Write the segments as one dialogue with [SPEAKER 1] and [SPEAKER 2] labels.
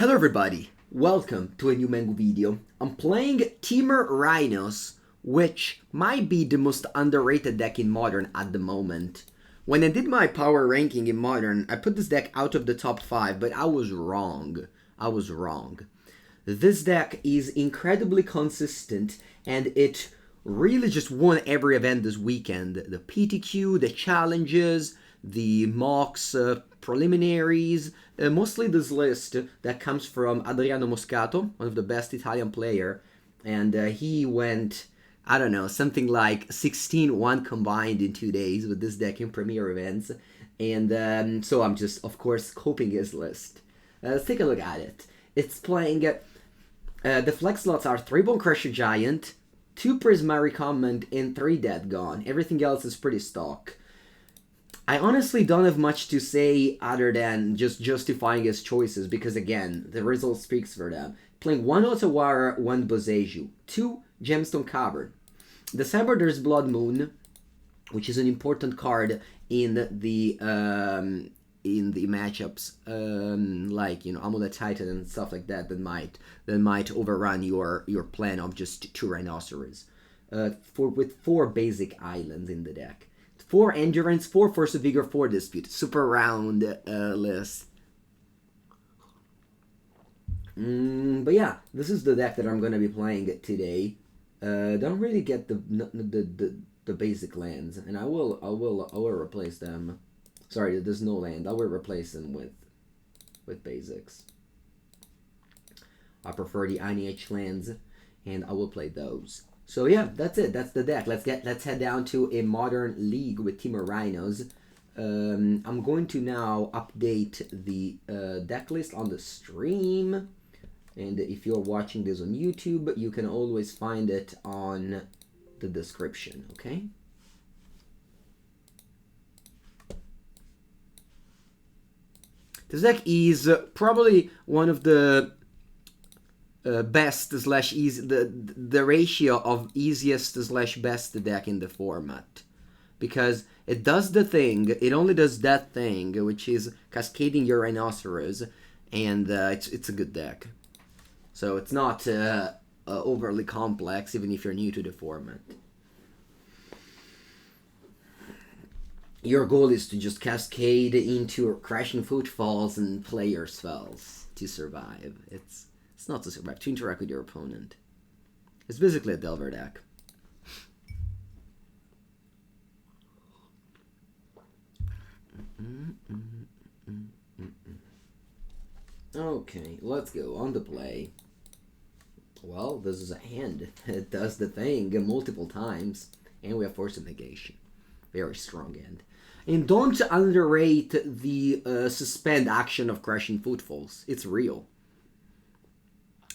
[SPEAKER 1] Hello everybody, welcome to a new Mengu video. I'm playing Temur Rhinos, which might be the most underrated deck in Modern at the moment. When I did my power ranking in Modern, I put this deck out of the top 5, but I was wrong. This deck is incredibly consistent, and it really just won every event this weekend. The PTQ, the challenges, the mocks, preliminaries, mostly this list that comes from Adriano Moscato, one of the best Italian player, and he went, I don't know, something like 16-1 combined in 2 days with this deck in premier events, and so I'm just, of course, copying his list. Let's take a look at it. It's playing, the flex slots are 3 Bonecrusher Giant, 2 Prismari Command, and 3 Dead Gone. Everything else is pretty stock. I honestly don't have much to say other than just justifying his choices because, again, the result speaks for them. Playing 1 Otawara, 1 Boseiju, 2 Gemstone Caverns. The sideboard there's Blood Moon, which is an important card in the matchups, like, you know, Amulet Titan and stuff like that that might overrun your plan of just 2 Rhinoceros. With 4 basic islands in the deck. 4 Endurance, 4 Force of Vigor, 4 Dispute. Super round list. But yeah, this is the deck that I'm gonna be playing today. Don't really get the basic lands, and I will replace them. Sorry, there's no land. I will replace them with basics. I prefer the INH lands, and I will play those. So yeah, that's it. That's the deck. Let's head down to a Modern League with Temur Rhinos. I'm going to now update the deck list on the stream, and if you're watching this on YouTube, you can always find it on the description. Okay. This deck is probably one of the best slash easy, the ratio of easiest slash best deck in the format, because it does the thing, it only does that thing, which is cascading your Rhinoceros, and it's a good deck. So it's not overly complex, even if you're new to the format. Your goal is to just cascade into Crashing Footfalls and play your spells to survive. It's not to survive, to interact with your opponent. It's basically a Delver deck. Okay, let's go on to play. Well, this is a hand. It does the thing multiple times. And we have Force of Negation. Very strong hand. And don't underrate the suspend action of Crashing Footfalls. It's real.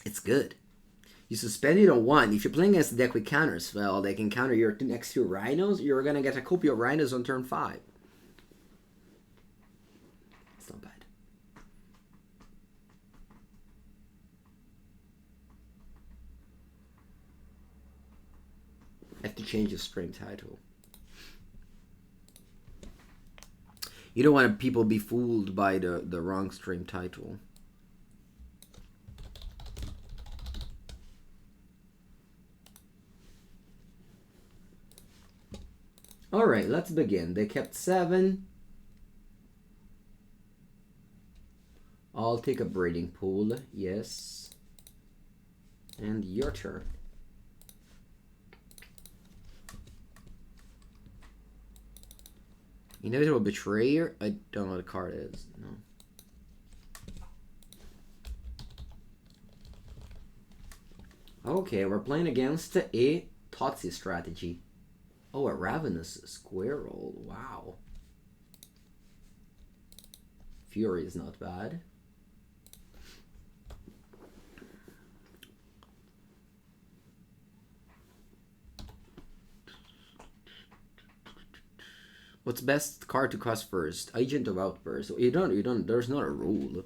[SPEAKER 1] It's good. You suspend it on 1. If you're playing against a deck with counter spell, they can counter your next 2 Rhinos. You're going to get a copy of Rhinos on turn 5. It's not bad. I have to change the stream title. You don't want people to be fooled by the wrong stream title. Alright, let's begin. They kept 7. I'll take a breeding pool. Yes. And your turn. Inevitable Betrayer? I don't know what the card is. No. Okay, we're playing against a Totsi strategy. Oh, a Ravenous Squirrel. Wow. Fury is not bad. What's best card to cast first? Agent of Outburst. You don't, there's not a rule.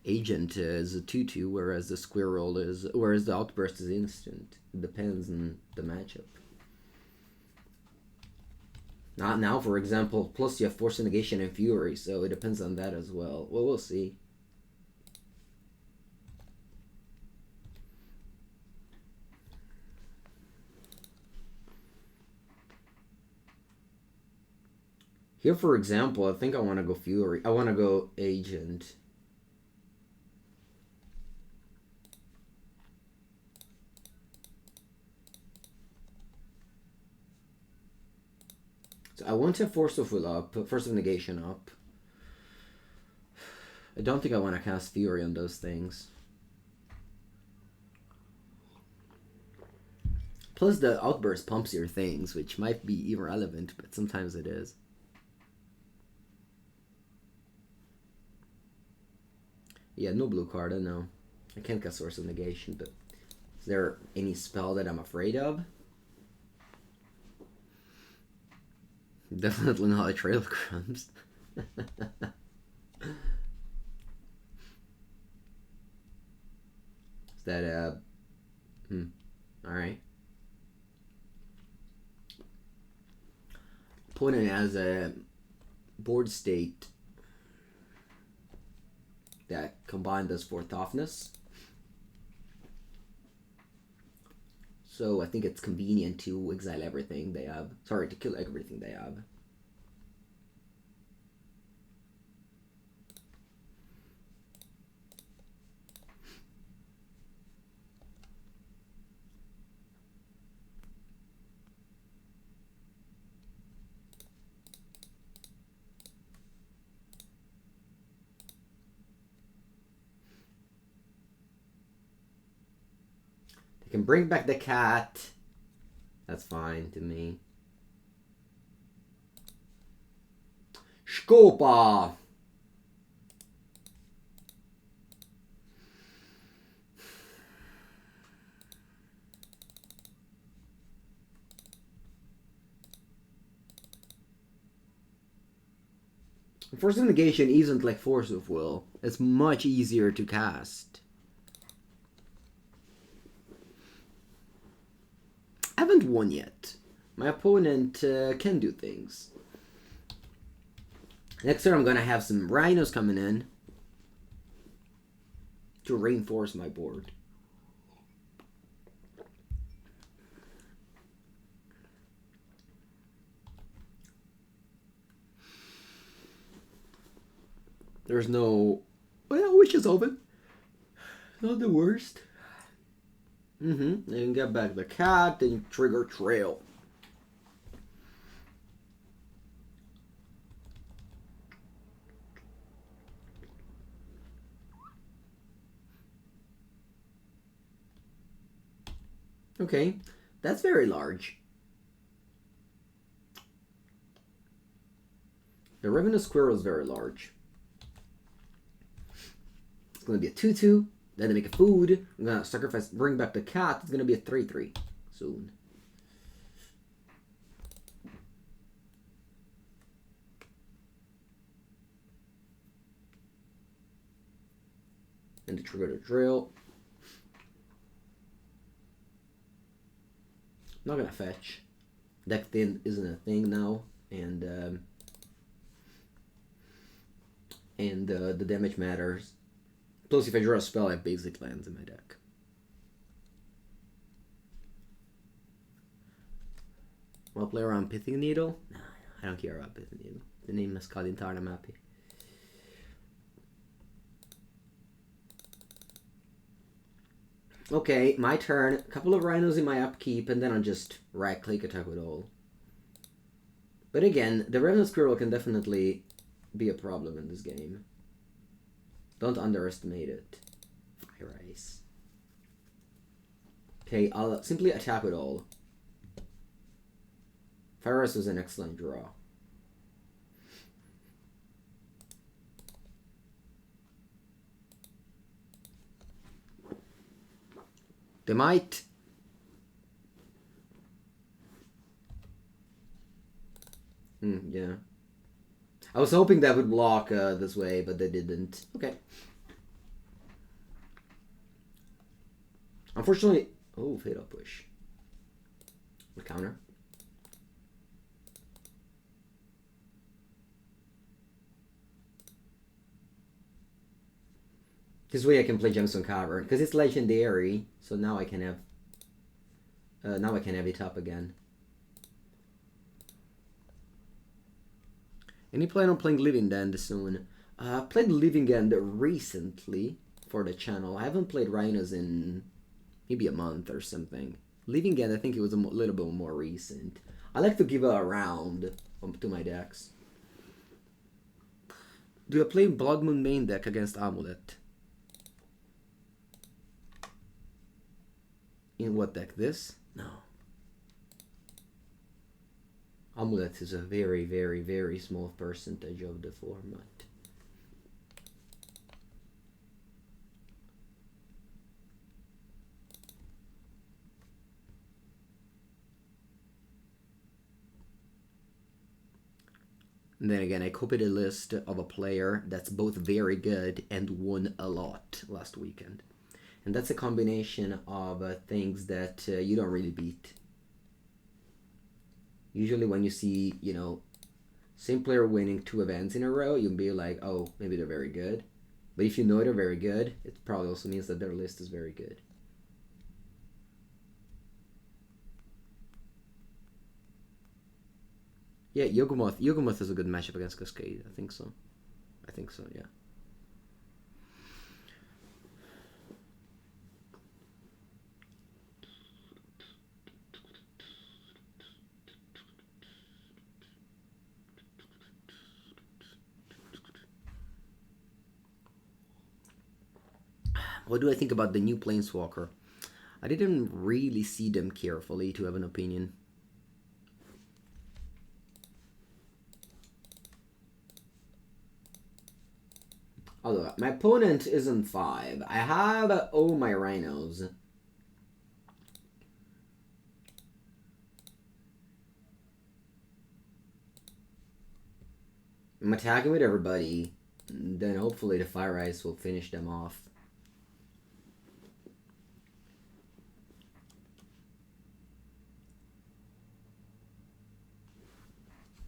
[SPEAKER 1] Agent is a 2/2, whereas the Squirrel is, whereas the Outburst is instant. It depends on the matchup. Not now, for example. Plus, you have Force of Negation and Fury, so it depends on that as well. Well, we'll see. Here, for example, I think I want to go Fury. I want to go Agent. So I want to Force of Will up, Force of Negation up. I don't think I want to cast Fury on those things. Plus the Outburst pumps your things, which might be irrelevant, but sometimes it is. Yeah, no blue card, I know. I can't cast Source of Negation, but is there any spell that I'm afraid of? Definitely not a Trail of Crumbs. Is that alright. Opponent has a board state that combined us for toughness. So I think it's convenient to exile everything they have. Sorry, to kill everything they have. Can bring back the cat. That's fine to me. Scopa. Force of Negation isn't like Force of Will. It's much easier to cast. I haven't won yet. My opponent can do things. Next turn I'm gonna have some Rhinos coming in to reinforce my board. There's no... Well, Witch is open. Not the worst. Then you can get back the cat, then you trigger Trail. Okay, that's very large. The Ravenous Squirrel is very large. It's going to be a 2/2. Then they make a food. I'm going to sacrifice, bring back the cat. It's going to be a 3/3 soon. And to trigger the drill. I'm not going to fetch. Deck thin isn't a thing now. And the damage matters. Plus, if I draw a spell, I have basic lands in my deck. Wanna play around Pithing Needle? Nah, I don't care about Pithing Needle. The name is Scalding Tarn, I'm happy. Okay, my turn. A couple of Rhinos in my upkeep, and then I'll just right-click attack with all. But again, the Ravenous Squirrel can definitely be a problem in this game. Don't underestimate it. Fire Ice. Okay, I'll simply attack with all. Fire Ice was an excellent draw. They might... yeah. I was hoping that would block this way, but they didn't. Okay. Unfortunately... Oh, Fatal Push. What counter? This way I can play Gemstone Cavern, because it's legendary, so now I can have... now I can have it up again. Any plan on playing Living End soon? I played Living End recently for the channel. I haven't played Rhinos in maybe a month or something. Living End, I think it was a little bit more recent. I like to give a round to my decks. Do I play Blood Moon main deck against Amulet? In what deck? This? No. Amulet is a very, very, very small percentage of the format. And then again, I copied a list of a player that's both very good and won a lot last weekend. And that's a combination of things that you don't really beat. Usually when you see, you know, same player winning 2 events in a row, you'll be like, oh, maybe they're very good. But if you know they're very good, it probably also means that their list is very good. Yeah, Yawgmoth. Yawgmoth is a good matchup against Cascade. I think so. Yeah. What do I think about the new Planeswalker? I didn't really see them carefully to have an opinion. Although, my opponent isn't 5. I have all my Rhinos. I'm attacking with everybody. Then hopefully the Fire Ice will finish them off.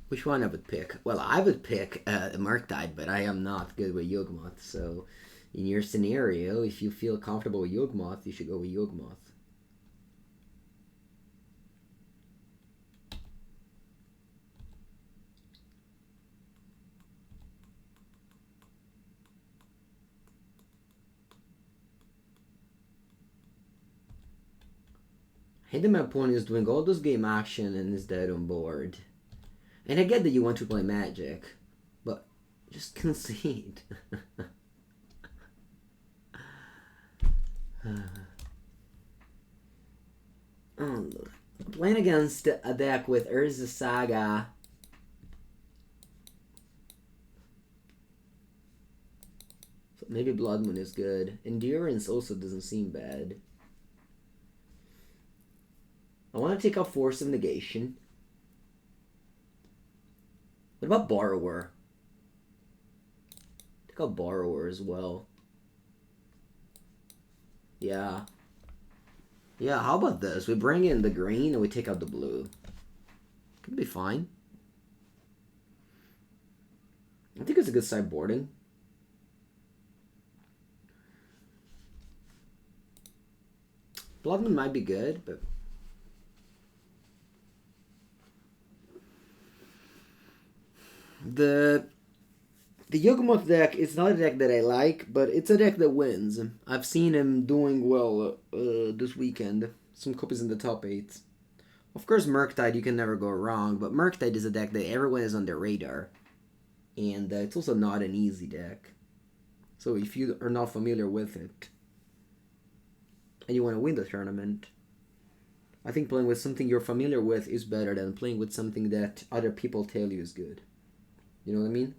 [SPEAKER 1] Which one I would pick? Well, I would pick Murktide, but I am not good with Yawgmoth. So, in your scenario, if you feel comfortable with Yawgmoth, you should go with Yawgmoth. I hate that my opponent is doing all this game action and is dead on board. And I get that you want to play Magic, but just concede. Oh, playing against a deck with Urza Saga. So maybe Blood Moon is good. Endurance also doesn't seem bad. I want to take out Force of Negation. What about Borrower? Take out Borrower as well. Yeah. Yeah, how about this? We bring in the green and we take out the blue. Could be fine. I think it's a good sideboarding. Bloodman might be good, but... The Yawgmoth deck is not a deck that I like, but it's a deck that wins. I've seen him doing well this weekend. Some copies in the top 8. Of course, Murktide, you can never go wrong, but Murktide is a deck that everyone is on their radar. And it's also not an easy deck. So if you are not familiar with it, and you want to win the tournament, I think playing with something you're familiar with is better than playing with something that other people tell you is good. You know what I mean?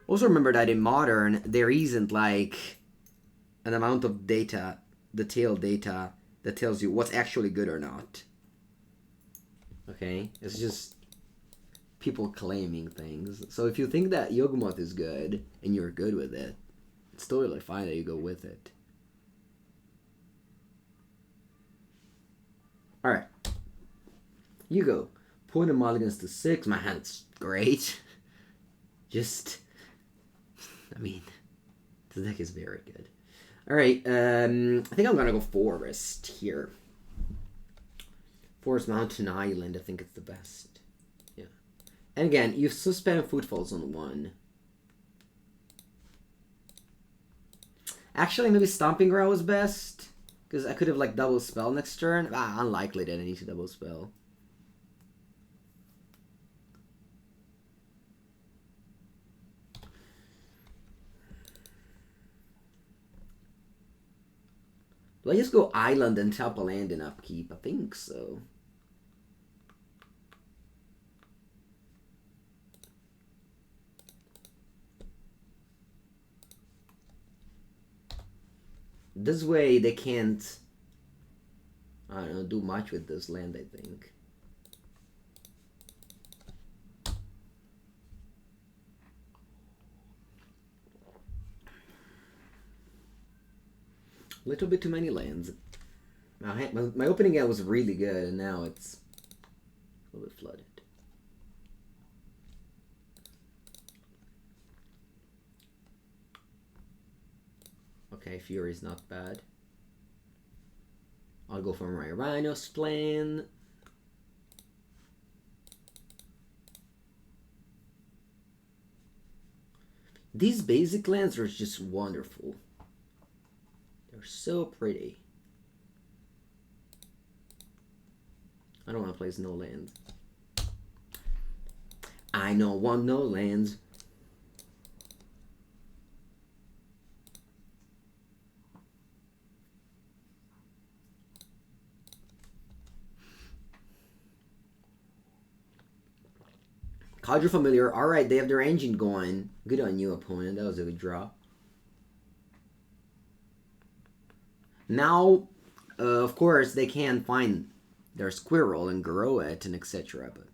[SPEAKER 1] Also remember that in Modern, there isn't like an amount of data, detailed data, that tells you what's actually good or not. Okay? It's just people claiming things. So if you think that Yawgmoth is good, and you're good with it, it's totally fine that you go with it. Alright. You go. Point a mulligans to 6. My hand's great. Just... I mean, the deck is very good. Alright, I think I'm gonna go Forest here. Forest Mountain Island, I think it's the best. And again, you suspend Footfalls on 1. Actually, maybe Stomping Ground was best. Because I could have, like, double spell next turn. Unlikely that I need to double spell. Do I just go Island and tap a land in upkeep? I think so. This way they can't, I don't know, do much with this land, I think. A little bit too many lands. My opening hand was really good, and now it's a little bit flooded. Okay, Fury's not bad. I'll go for my Rhinos plan. These basic lands are just wonderful. They're so pretty. I don't want to place no lands. I don't want no lands. Cadre Familiar. Alright, they have their engine going. Good on you, opponent. That was a good draw. Now, of course, they can find their squirrel and grow it and etc. But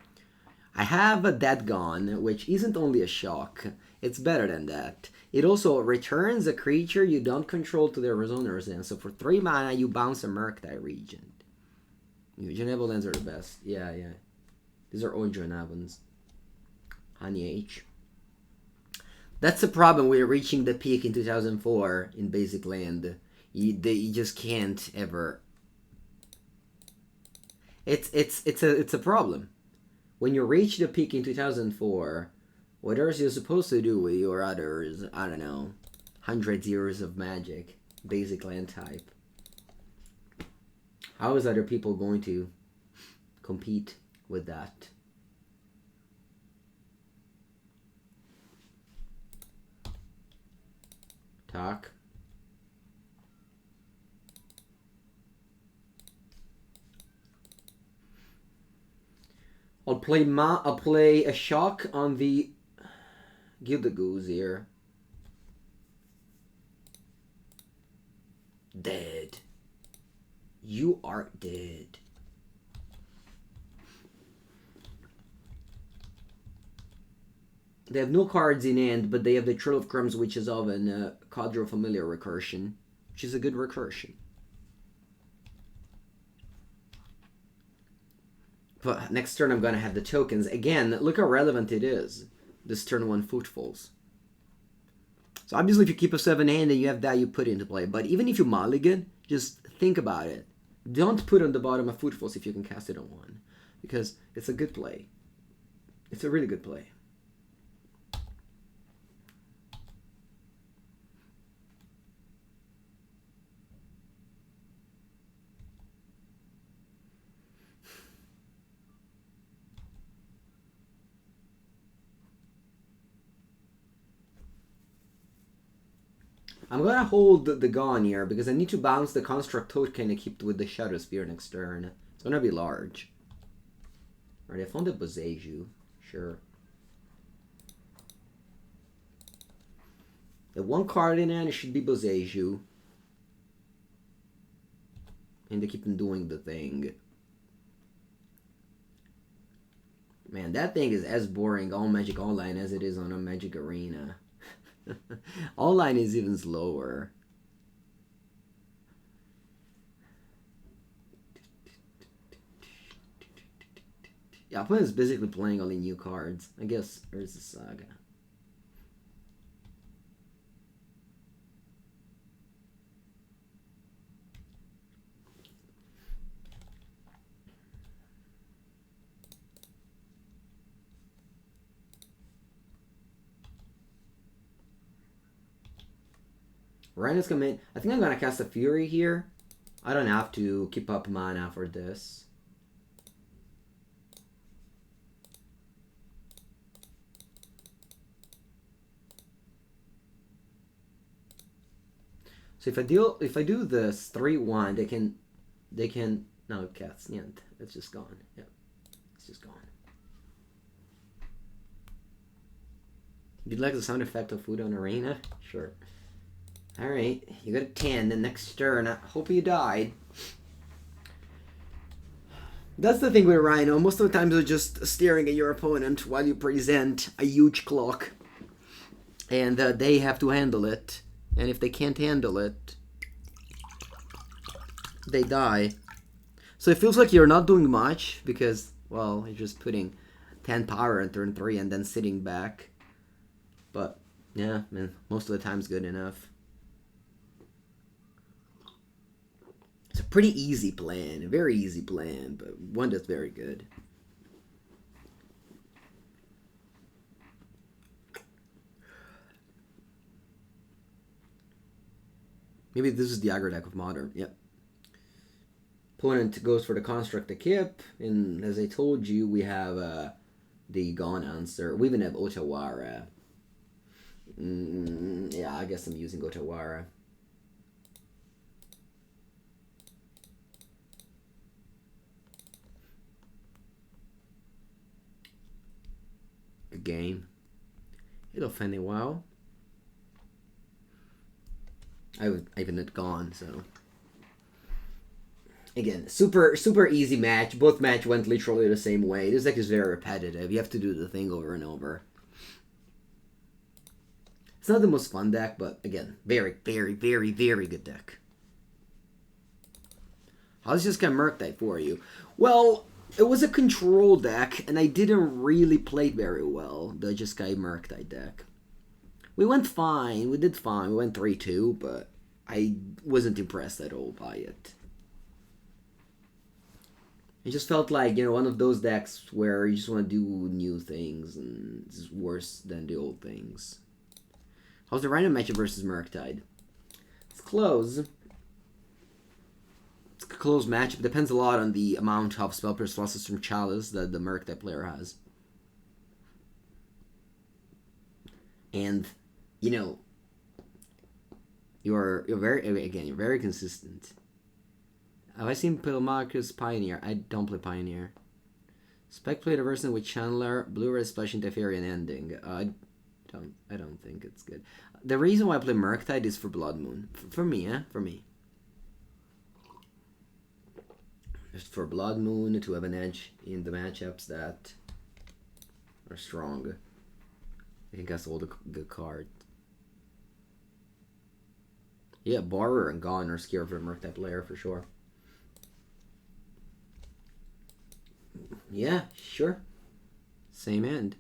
[SPEAKER 1] I have a Dead Gone, which isn't only a shock. It's better than that. It also returns a creature you don't control to their Resoner's End. So for 3 mana, you bounce a Murktide Regent. Geneva lands are the best. Yeah. These are all Genevans. Honey H. That's the problem with reaching the peak in 2004 in basic land. You just can't ever. It's a problem. When you reach the peak in 2004, what else you're supposed to do with your others, I don't know, 100 years of Magic, basic land type? How is other people going to compete with that? Talk. I'll play a shock on the Gilded Goose here. Dead. You are dead. They have no cards in hand, but they have the Trail of Crumbs, Witch's Oven, Cadre Familiar recursion, which is a good recursion. But next turn I'm going to have the tokens. Again, look how relevant it is. This turn 1 Footfalls. So obviously if you keep a 7 hand and you have that, you put it into play. But even if you mulligan, just think about it. Don't put on the bottom of Footfalls if you can cast it on 1. Because it's a good play. It's a really good play. I'm gonna hold the Gone here because I need to bounce the Construct Token equipped with the Shadow Spear next turn. It's gonna be large. Alright, I found the Boseiju. Sure. The 1 card in hand should be Boseiju. And they keep on doing the thing. Man, that thing is as boring on Magic Online as it is on a Magic Arena. Online is even slower. Yeah, opponent is basically playing only new cards. I guess there's the Saga. Rhinos come in. I think I'm gonna cast a Fury here. I don't have to keep up mana for this. So if I do this 3-1, they can no cats. Yeah, it's just gone. Yeah, it's just gone. You'd like the sound effect of food on arena? Sure. Alright, you got a 10 the next turn. I hope you died. That's the thing with Rhino. Most of the times you're just staring at your opponent while you present a huge clock. And they have to handle it. And if they can't handle it, they die. So it feels like you're not doing much because, well, you're just putting 10 power in turn 3 and then sitting back. But, yeah, man, most of the time it's good enough. It's a pretty easy plan, a very easy plan, but one that's very good. Maybe this is the aggro deck of Modern, yep. Opponent goes for the Construct the Kip, and as I told you, we have the Gone Answer. We even have Otawara. Yeah, I guess I'm using Otawara. Good game. It'll offend a while. I even had gone, so. Again, super easy match. Both match went literally the same way. This deck is very repetitive. You have to do the thing over and over. It's not the most fun deck, but again, very good deck. How's this guy Murktide for you? Well, it was a control deck, and I didn't really play it very well, the Jeskai Murktide deck. We went fine, we did fine, we went 3-2, but I wasn't impressed at all by it. It just felt like, you know, one of those decks where you just want to do new things, and it's worse than the old things. How's the random matchup versus Murktide? It's close. It's a close matchup. It depends a lot on the amount of spell pierce losses from Chalice that the Murktide player has. And, you know, you're very consistent. Have I seen Pilmarcus Pioneer? I don't play Pioneer. Spec played a version with Chandler, Blue-Red Splash into Fairy Ending. I don't think it's good. The reason why I play Murktide is for Blood Moon. For me, eh? For me. Just for Blood Moon to have an edge in the matchups that are strong. I think that's all the good card. Yeah, Borrower and Gone are scared for a Murktide player for sure. Yeah, sure. Same end.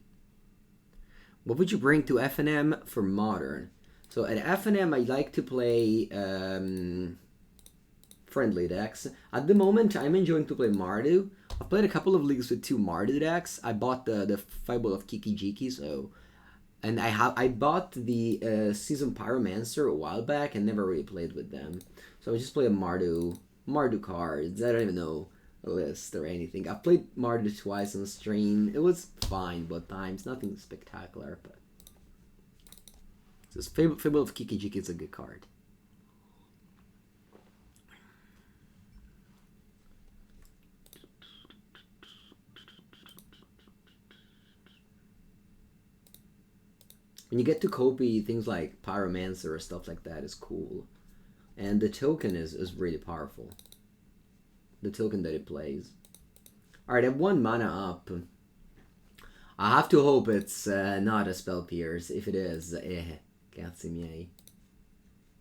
[SPEAKER 1] What would you bring to FNM for Modern? So at FNM, I like to play friendly decks. At the moment, I'm enjoying to play Mardu. I've played a couple of leagues with 2 Mardu decks. I bought the Fable of Kiki Jiki, so... And I bought the Season Pyromancer a while back and never really played with them. So I just play a Mardu cards. I don't even know a list or anything. I've played Mardu twice on stream. It was fine both times. Nothing spectacular, but this Fable of Kiki Jiki is a good card. When you get to copy things like Pyromancer or stuff like that is cool. And the token is really powerful. The token that it plays. Alright, I have 1 mana up. I have to hope it's not a Spell Pierce. If it is, Gatsimier.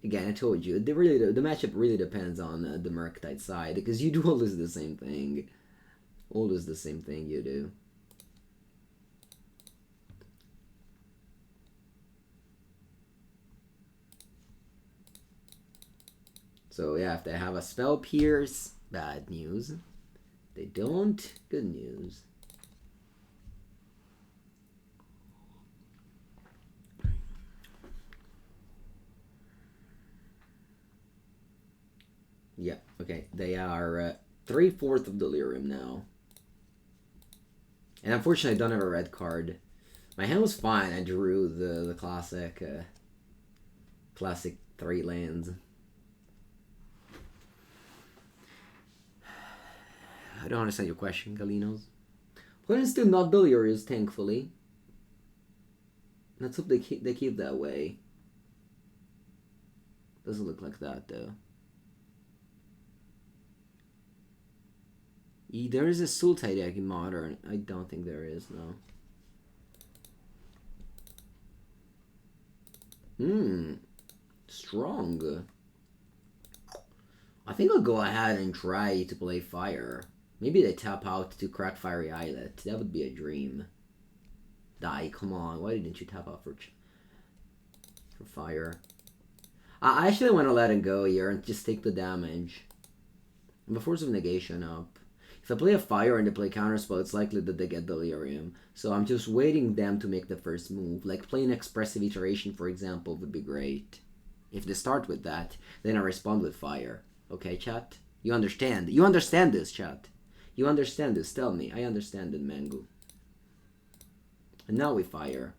[SPEAKER 1] Again, I told you, the matchup really depends on the Murktide side. Because you do always the same thing. Always the same thing you do. So yeah, if they have a Spell Pierce, bad news. They don't, good news. They are 3/4 of Delirium now. And unfortunately, I don't have a red card. My hand was fine. I drew the classic, classic 3 lands. I don't understand your question, Galinos. Opponent's still not delirious, thankfully. Let's hope they keep that way. Doesn't look like that, though. There is a Sultai deck in Modern. I don't think there is, no. Strong. I think I'll go ahead and try to play Fire. Maybe they tap out to crack Fiery Islet. That would be a dream. Die, come on. Why didn't you tap out for Fire? I actually want to let him go here and just take the damage. And the Force of Negation up. If I play a Fire and they play Counterspell, it's likely that they get Delirium. So I'm just waiting them to make the first move. Like playing Expressive Iteration, for example, would be great. If they start with that, then I respond with Fire. Okay, chat? You understand? You understand this, chat? You understand this? Tell me. I understand it, Mangu. And now we Fire.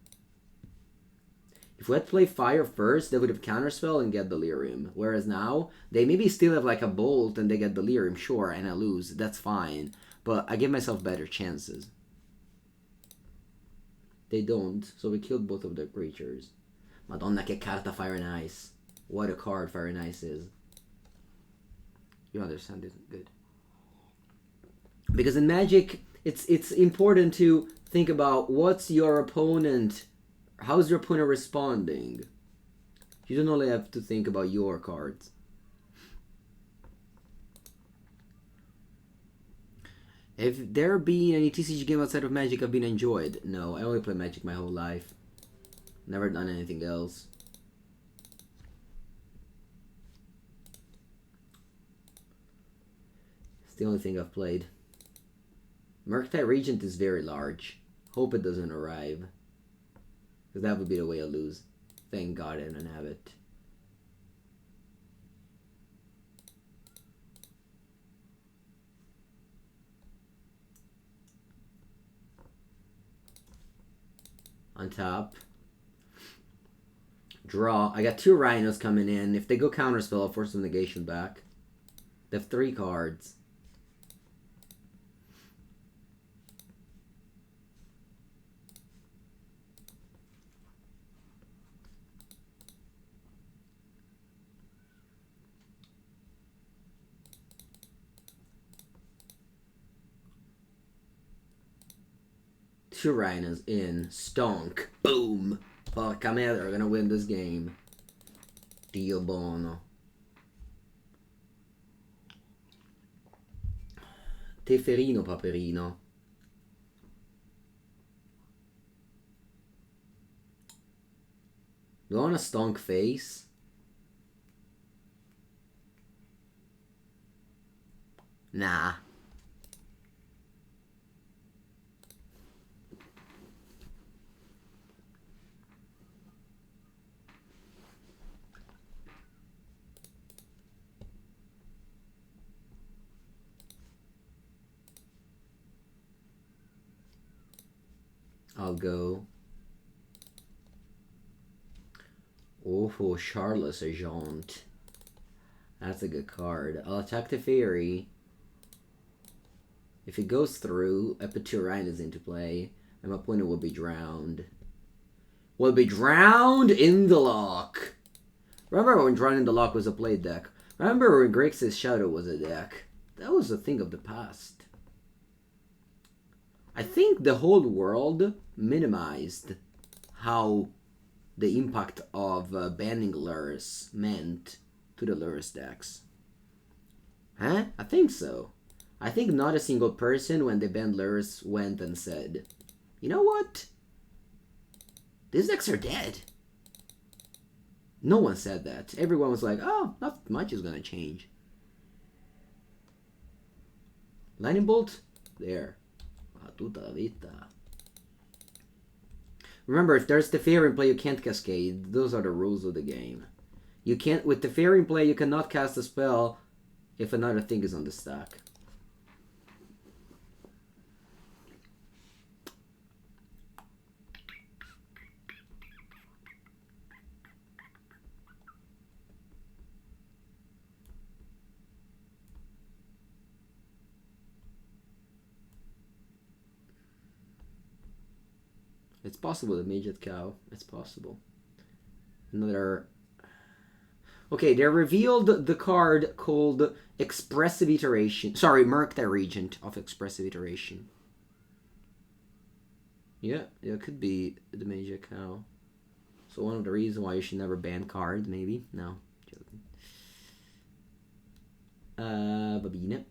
[SPEAKER 1] If we had to play Fire first, they would have Counterspell and get Delirium. Whereas now, they maybe still have like a Bolt and they get Delirium, sure, and I lose. That's fine. But I give myself better chances. They don't, so we killed both of their creatures. Madonna che carta Fire and Ice. What a card Fire and Ice is. You understand it? Good. Because in Magic, it's important to think about what's your opponent, how's your opponent responding. You don't only have to think about your cards. Have there been any TCG game outside of Magic I've been enjoyed? No, I only play Magic my whole life. Never done anything else. It's the only thing I've played. Murktide Regent is very large. Hope it doesn't arrive. Because that would be the way I lose. Thank God I don't have it. On top. Draw. I got 2 Rhinos coming in. If they go Counterspell, I'll Force of Negation back. They have 3 cards. Two Rhinos in. Stonk. Boom. Porca merda, we're gonna win this game. Dio buono. Teferino, Paperino. You want a stonk face? Nah. I'll go. Oh, Shardless Agent. That's a good card. I'll attack the Fairy. If it goes through, I put 2 Rhinos into play, and my opponent will be drowned. Will be drowned in the lock. Remember when Drowned in the Lock was a play deck? Remember when Grixis Shadow was a deck? That was a thing of the past. I think the whole world minimized how the impact of banning Lurrus meant to the Lurrus decks. Huh? I think so. I think not a single person when they banned Lurrus went and said, you know what? These decks are dead. No one said that. Everyone was like, oh, not much is gonna change. Lightning Bolt? There. Tutta la vita. Remember, if there's Teferi in play, you can't cascade. Those are the rules of the game. You can't, with Teferi in play, you cannot cast a spell if another thing is on the stack. It's possible the Midget Cow. It's possible. Another... Okay, they revealed the card called Expressive Iteration. Sorry, Murktide Regent of Expressive Iteration. Yeah, it could be the Midget Cow. So one of the reasons why you should never ban cards, maybe? No, joking. Babina.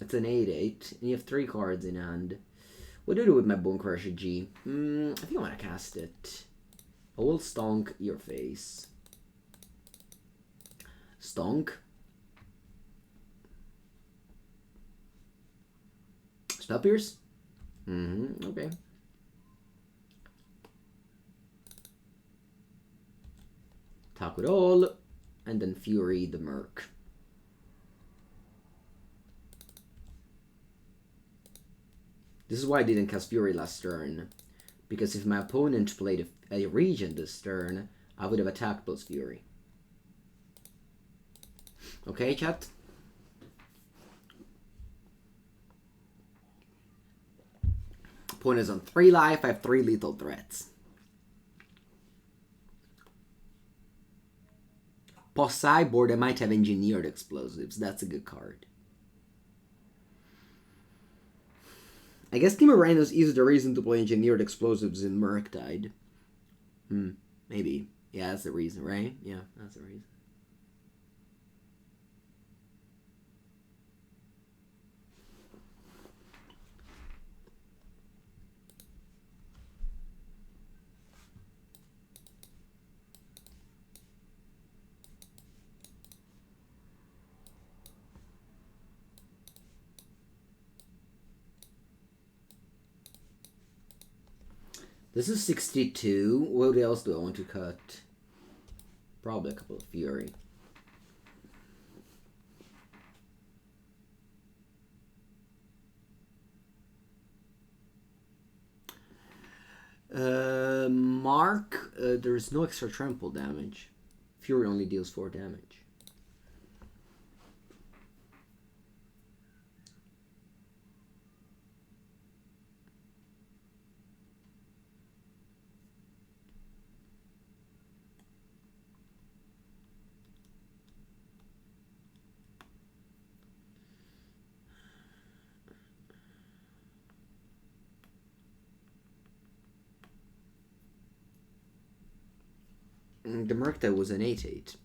[SPEAKER 1] It's an 8/8, and you have 3 cards in hand. What do I do with my Bonecrusher G? I think I want to cast it. I will stonk your face. Stonk. Spell Pierce? Okay. Attack with all, and then Fury the Merc. This is why I didn't cast Fury last turn. Because if my opponent played a Regent this turn, I would have attacked plus Fury. Okay, chat? Opponent is on 3 life, I have 3 lethal threats. Post sideboard, I might have Engineered Explosives. That's a good card. I guess Temur Rhinos is the reason to play Engineered Explosives in Murktide. Maybe. Yeah, that's the reason, right? Yeah, that's the reason. This is 62. What else do I want to cut? Probably a couple of Fury. Mark, there's no extra trample damage. Fury only deals 4 damage. The Murktide was an 8/8.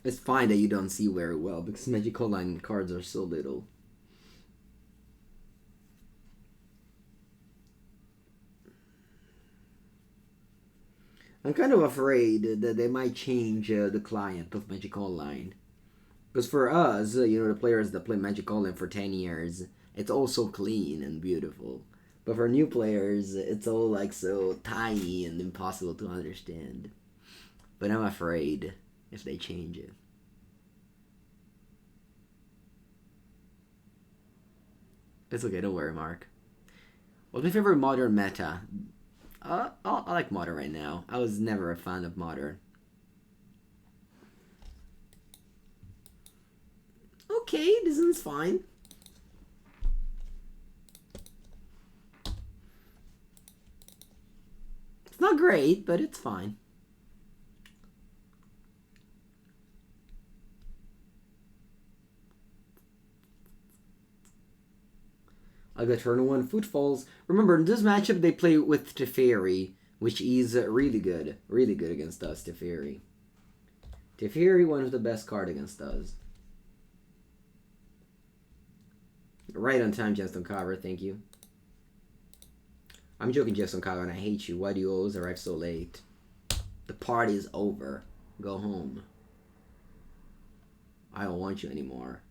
[SPEAKER 1] It's fine that you don't see very well because Magic Online cards are so little. I'm kind of afraid that they might change the client of Magic Online. Because for us, the players that play Magic Online for 10 years, it's all so clean and beautiful. But for new players, it's all like so tiny and impossible to understand. But I'm afraid if they change it. It's okay, don't worry, Mark. What's my favorite modern meta? I like modern right now. I was never a fan of modern. Okay, this one's fine. It's not great, but it's fine. I got turn 1 Footfalls. Remember, in this matchup they play with Teferi, which is really good against us, Teferi. Teferi, one of the best cards against us. Right on time, Gemstone Caverns, thank you. I'm joking, Gemstone Caverns, I hate you. Why do you always arrive so late? The party is over. Go home. I don't want you anymore.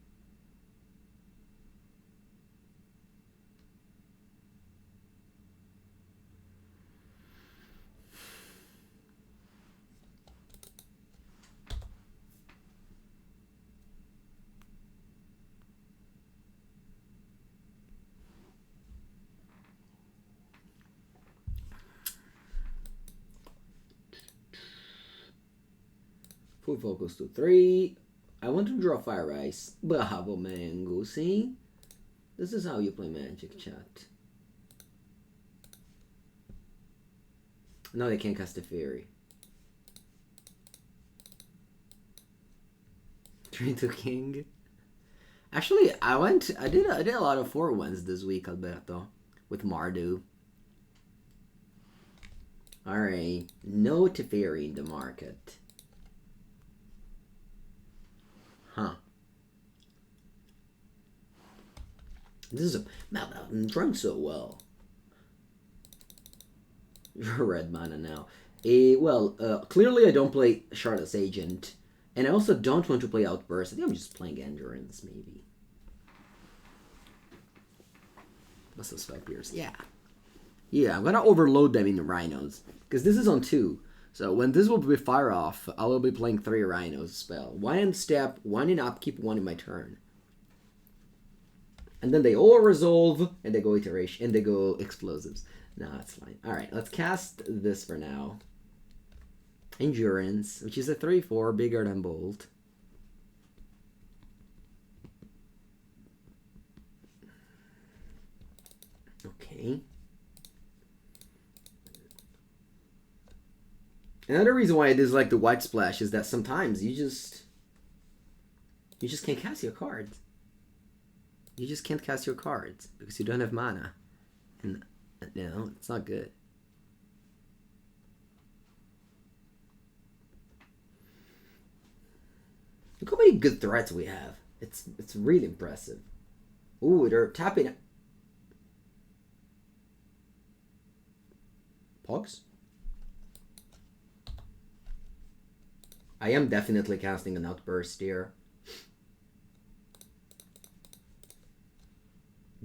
[SPEAKER 1] Footfall goes to 3. I want to draw Fire Ice. Bravo, Mengucci. This is how you play Magic, chat. No, they can't cast a Fairy. 3-2 King. Actually, I did a lot of 4-1s this week, Alberto, with Mardu. Alright, no Teferi in the market. Huh. This is a map I'm drawing so well. You're red mana now. Clearly I don't play Shardless Agent. And I also don't want to play Outburst. I think I'm just playing Endurance, maybe. What's those Spikers? Yeah. Yeah, I'm gonna overload them in the Rhinos. Because this is on 2. So when this will be fire off, I will be playing 3 Rhinos spell. 1 in step, 1 in upkeep, 1 in my turn. And then they all resolve, and they go iteration, and they go explosives. No, that's fine. Alright, let's cast this for now. Endurance, which is a 3-4, bigger than Bolt. Okay. Another reason why I dislike the White Splash is that sometimes you just can't cast your cards. You just can't cast your cards because you don't have mana. And, you know, it's not good. Look how many good threats we have. It's really impressive. Ooh, they're tapping. Pogs? I am definitely casting an Outburst here.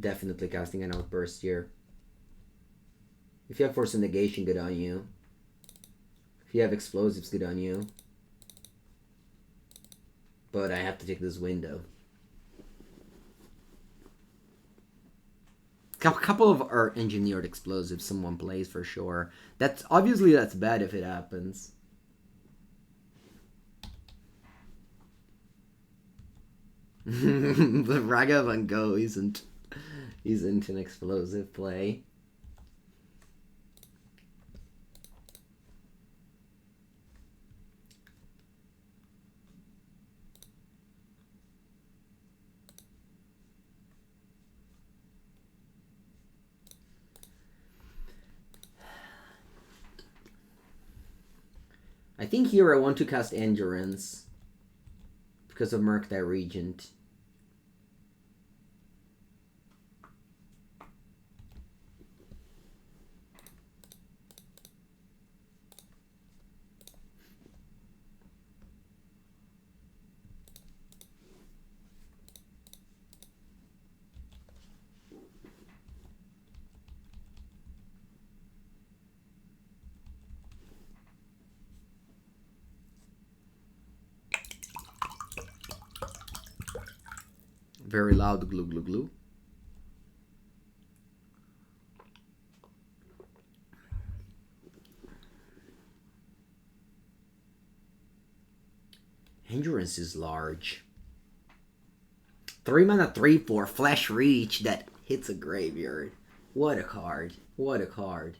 [SPEAKER 1] Definitely casting an Outburst here. If you have Force of Negation, good on you. If you have Explosives, good on you. But I have to take this window. A couple of our engineered explosives someone plays for sure. That's bad if it happens. But Raga Van Gogh isn't an explosive play. I think here I want to cast Endurance because of Murktide Regent. Very loud glue glue glue. Endurance is large. 3 mana 3/4 Flash Reach that hits a graveyard. What a card. What a card.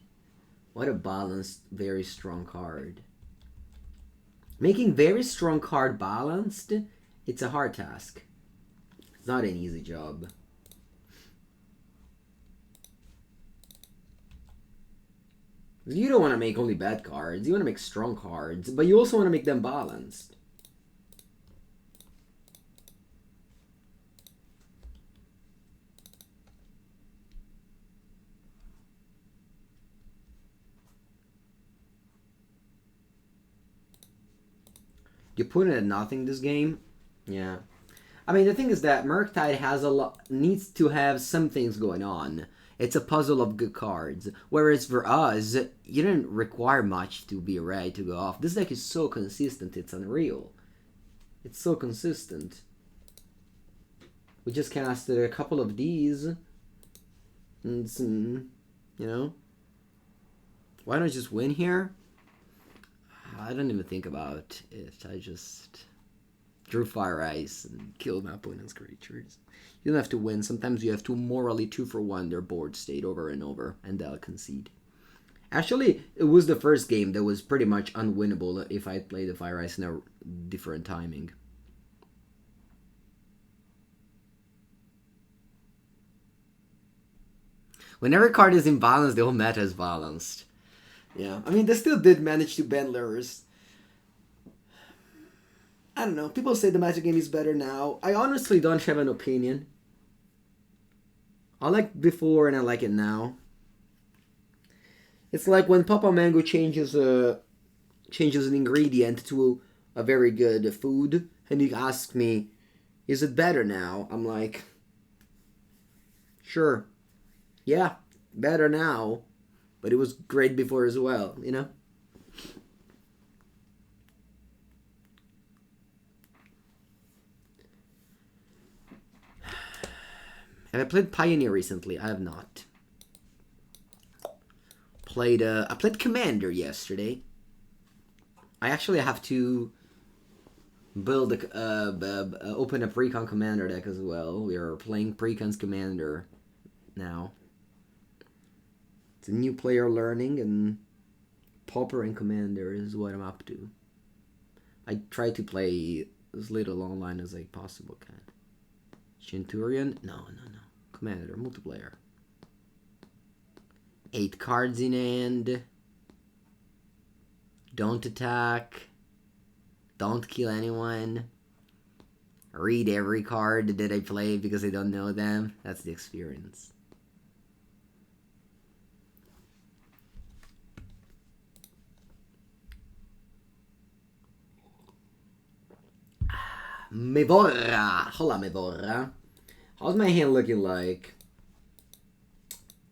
[SPEAKER 1] What a balanced, very strong card. Making very strong card balanced, it's a hard task. It's not an easy job. You don't want to make only bad cards. You want to make strong cards, but you also want to make them balanced. You put it at nothing this game? Yeah. I mean, the thing is that Murktide has needs to have some things going on. It's a puzzle of good cards. Whereas for us, you didn't require much to be ready to go off. This deck is so consistent, it's unreal. It's so consistent. We just casted a couple of these. And some, you know. Why don't I just win here? I don't even think about it. I just drew Fire Ice and killed my opponent's creatures. You don't have to win. Sometimes you have to morally 2-for-1 their board state over and over, and they'll concede. Actually, it was the first game that was pretty much unwinnable if I played the Fire Ice in a different timing. When every card is imbalanced, the whole meta is balanced. Yeah, I mean, they still did manage to ban Lurrus. I don't know. People say the Magic game is better now. I honestly don't have an opinion. I liked before and I like it now. It's like when Papa Mango changes an ingredient to a very good food, and he asks me, "Is it better now?" I'm like, "Sure, yeah, better now, but it was great before as well, you know." Have I played Pioneer recently? I have not. I played Commander yesterday. I actually have to build open a Precon Commander deck as well. We are playing Precon's Commander now. It's a new player learning, and Pauper and Commander is what I'm up to. I try to play as little online as I possibly can. Centurion? No. Commander, multiplayer. 8 cards in hand. Don't attack. Don't kill anyone. Read every card that I play because I don't know them. That's the experience. Mevorra. Hola, Mevorra. How's my hand looking like?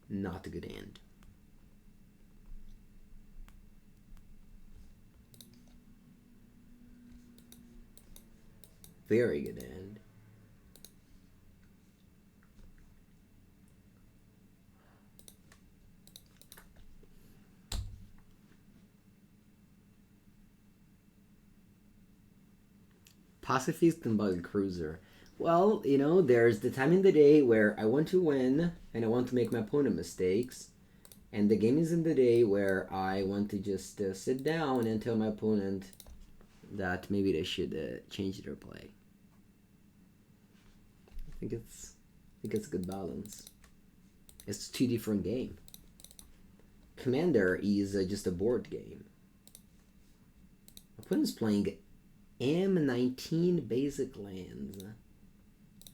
[SPEAKER 1] Not a good hand. Very good hand. Pacifist and Bug Cruiser. Well, you know, there's the time in the day where I want to win and I want to make my opponent mistakes. And the game is in the day where I want to just sit down and tell my opponent that maybe they should change their play. I think it's a good balance. It's 2 different games. Commander is just a board game. My opponent's playing M19 basic lands.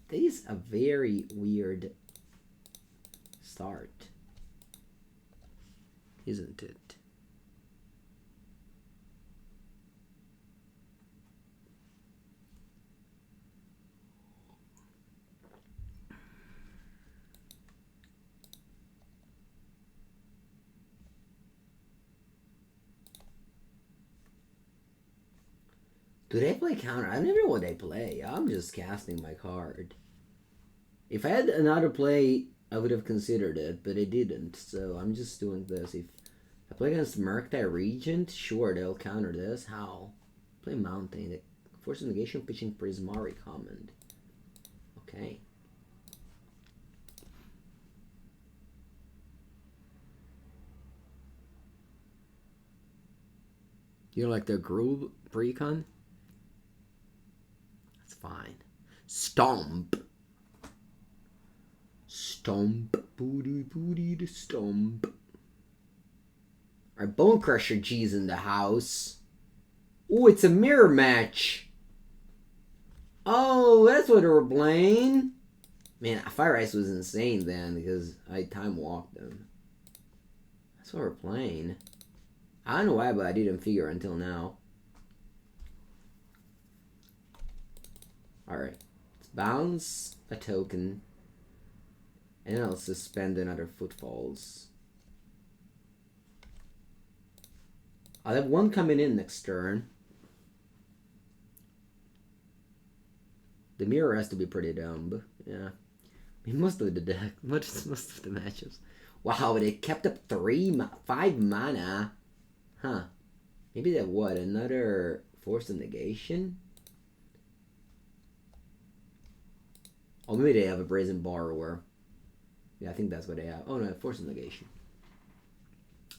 [SPEAKER 1] That is a very weird start, isn't it? Do they play counter? I don't know what they play. I'm just casting my card. If I had another play, I would have considered it, but I didn't. So I'm just doing this. If I play against Murktide Regent, sure, they'll counter this. How? Play Mountain. Force of Negation, pitching Prismari Command. Okay. You don't like their Groove Precon? That's fine. Stomp. Stomp. Booty booty to stomp. Our Bonecrusher G's in the house. Oh, it's a mirror match. Oh, that's what we're playing. Man, Fire Ice was insane then because I time walked them. That's what we're playing. I don't know why, but I didn't figure until now. Alright. Let's bounce a token. And I'll suspend another Footfalls. I'll have one coming in next turn. The mirror has to be pretty dumb. Yeah. I mean, most of the deck, most of the matches. Wow, they kept up 5 mana. Huh. Maybe that what? Another Force of Negation? Oh, maybe they have a Brazen Borrower. Yeah, I think that's what they have. Oh no, Force of Negation.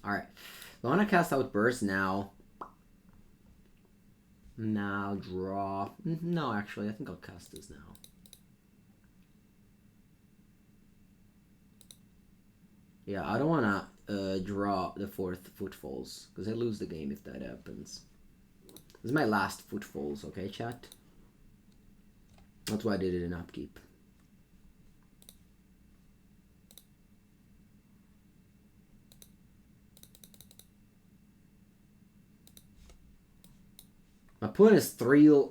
[SPEAKER 1] Alright. So I want to cast Outburst now. Now draw. No, actually, I think I'll cast this now. Yeah, I don't want to draw the 4th Footfalls, because I lose the game if that happens. This is my last Footfalls, okay, chat? That's why I did it in upkeep. My opponent is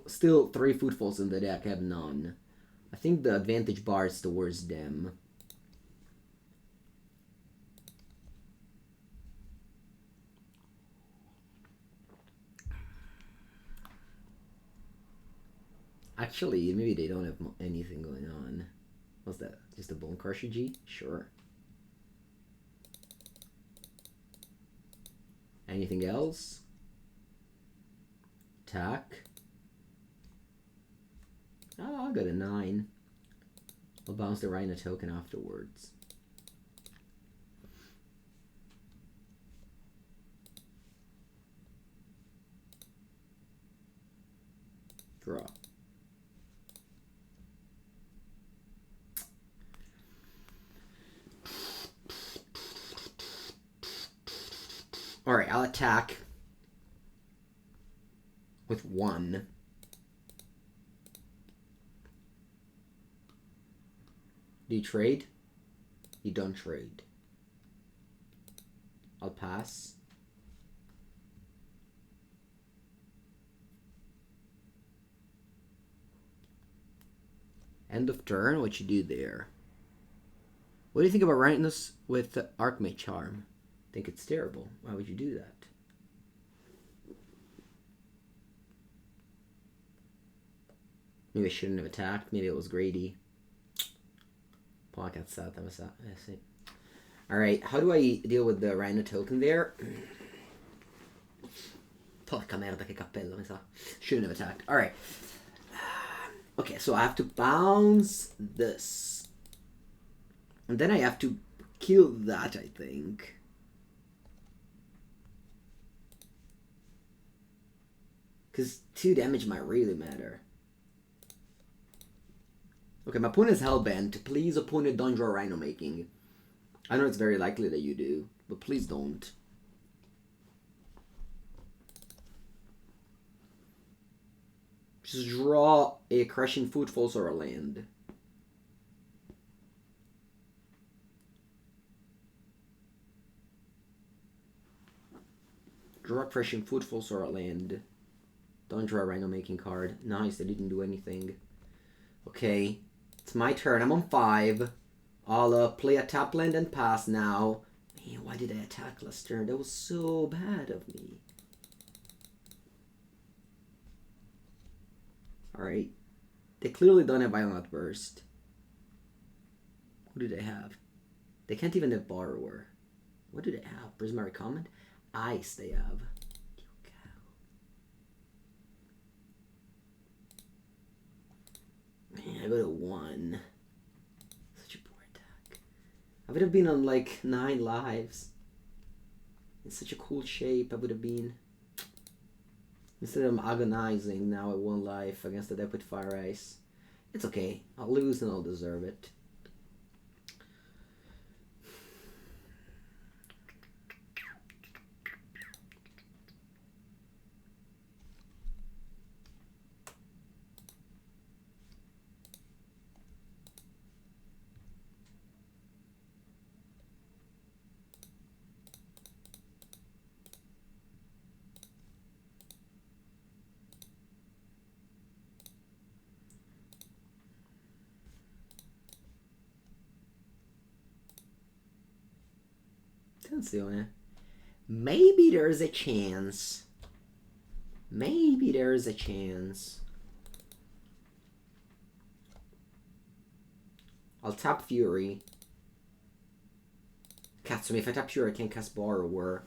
[SPEAKER 1] still 3 Footfalls in the deck. I have none. I think the advantage bar is towards them. Actually, maybe they don't have anything going on. What's that? Just a Bonecrusher G? Sure. Anything else? Attack. Oh, I got a 9. I'll bounce the Rhino token afterwards. Draw. Alright, I'll attack with 1. Do you trade? You don't trade. I'll pass. End of turn, what you do there? What do you think about Rhinos with the Archmage Charm? I think it's terrible. Why would you do that? Maybe I shouldn't have attacked. Maybe it was greedy. Pocket set. That was that. I see. Alright, how do I deal with the Rhino token there? Porca merda, che cappello, mi sa. Shouldn't have attacked. Alright. Okay, so I have to bounce this. And then I have to kill that, I think. Because 2 damage might really matter. Okay, my opponent is hellbent. Please, opponent, don't draw Rhino making. I know it's very likely that you do, but please don't. Just draw a Crashing Footfalls or a land. Draw Crashing Footfalls or a land. Don't draw a Rhino making card. Nice, they didn't do anything. Okay, it's my turn. I'm on 5. I'll play a tap land and pass now. Man, why did I attack last turn? That was so bad of me. Alright. They clearly don't have Violent Outburst. Who do they have? They can't even have Borrower. What do they have? Prismari Command? Ice they have. Man, I got a 1. Such a poor attack. I would have been on like 9 lives. In such a cool shape I would have been. Instead of agonizing now at 1 life against the deck with Fire Ice. It's okay. I'll lose and I'll deserve it. Maybe there's a chance. Maybe there's a chance. I'll tap Fury. Katsumi, if I tap Fury, I can't cast Borrower.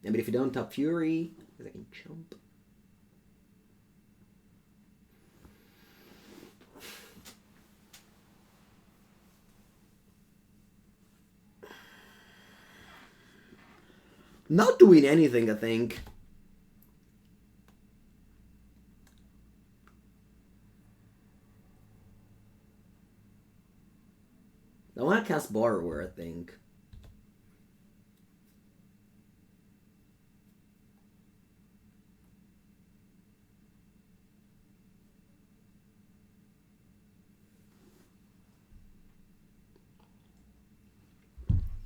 [SPEAKER 1] but if you don't tap Fury, I can jump. Not doing anything, I think. I want to cast Borrower, I think.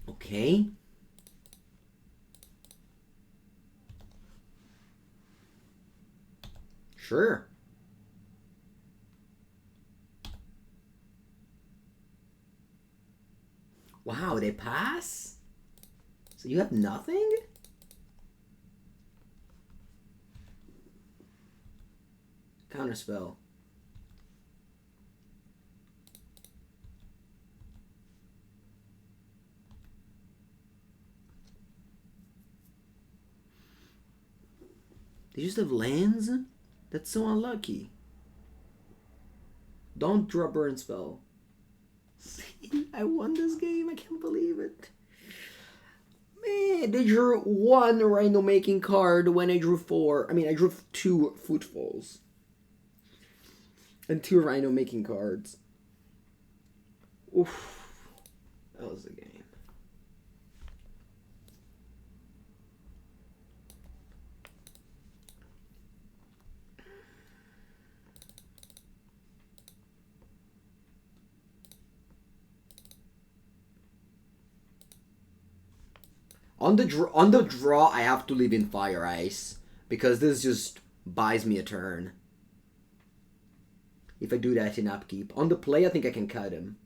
[SPEAKER 1] Okay. Sure. Wow, they pass? So you have nothing? Counterspell. They just have lands? That's so unlucky. Don't draw burn spell. I won this game, I can't believe it. Man, they drew one Rhino making card when I drew four. I mean, I drew 2 Footfalls. And 2 Rhino making cards. Oof. That was the game. On the draw, I have to leave in Fire Ice because this just buys me a turn. If I do that in upkeep. On the play, I think I can cut him.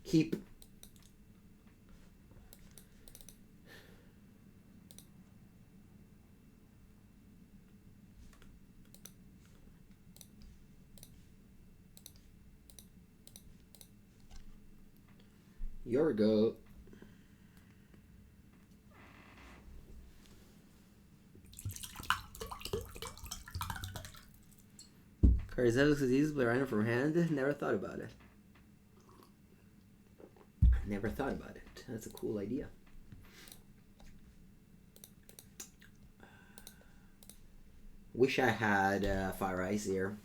[SPEAKER 1] Keep. Here we go. Carzavis disease, but Rhino from hand. Never thought about it. Never thought about it. That's a cool idea. Wish I had Fire Ice here.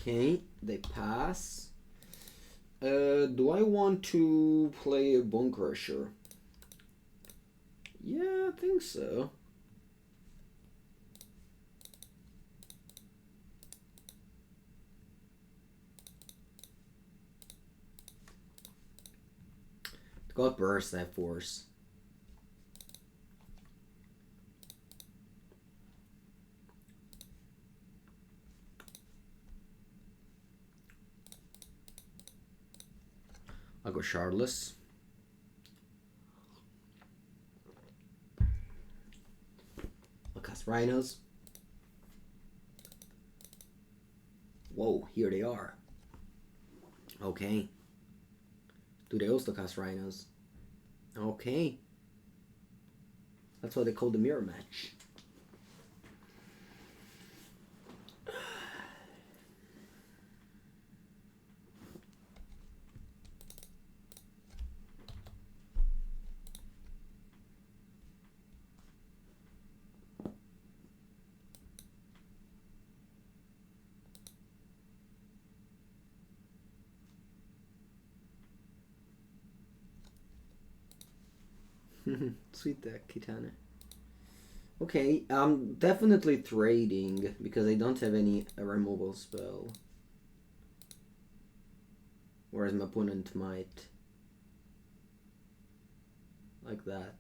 [SPEAKER 1] Okay, they pass. Do I want to play a Bonecrusher? Yeah, I think so. Got burst that force. I'll go Shardless. I'll cast Rhinos. Whoa, here they are. Okay. Do they also cast Rhinos? Okay. That's what they call the mirror match. Sweet deck, Kitana. Okay, I'm definitely trading because I don't have any removal spell. Whereas my opponent might. Like that.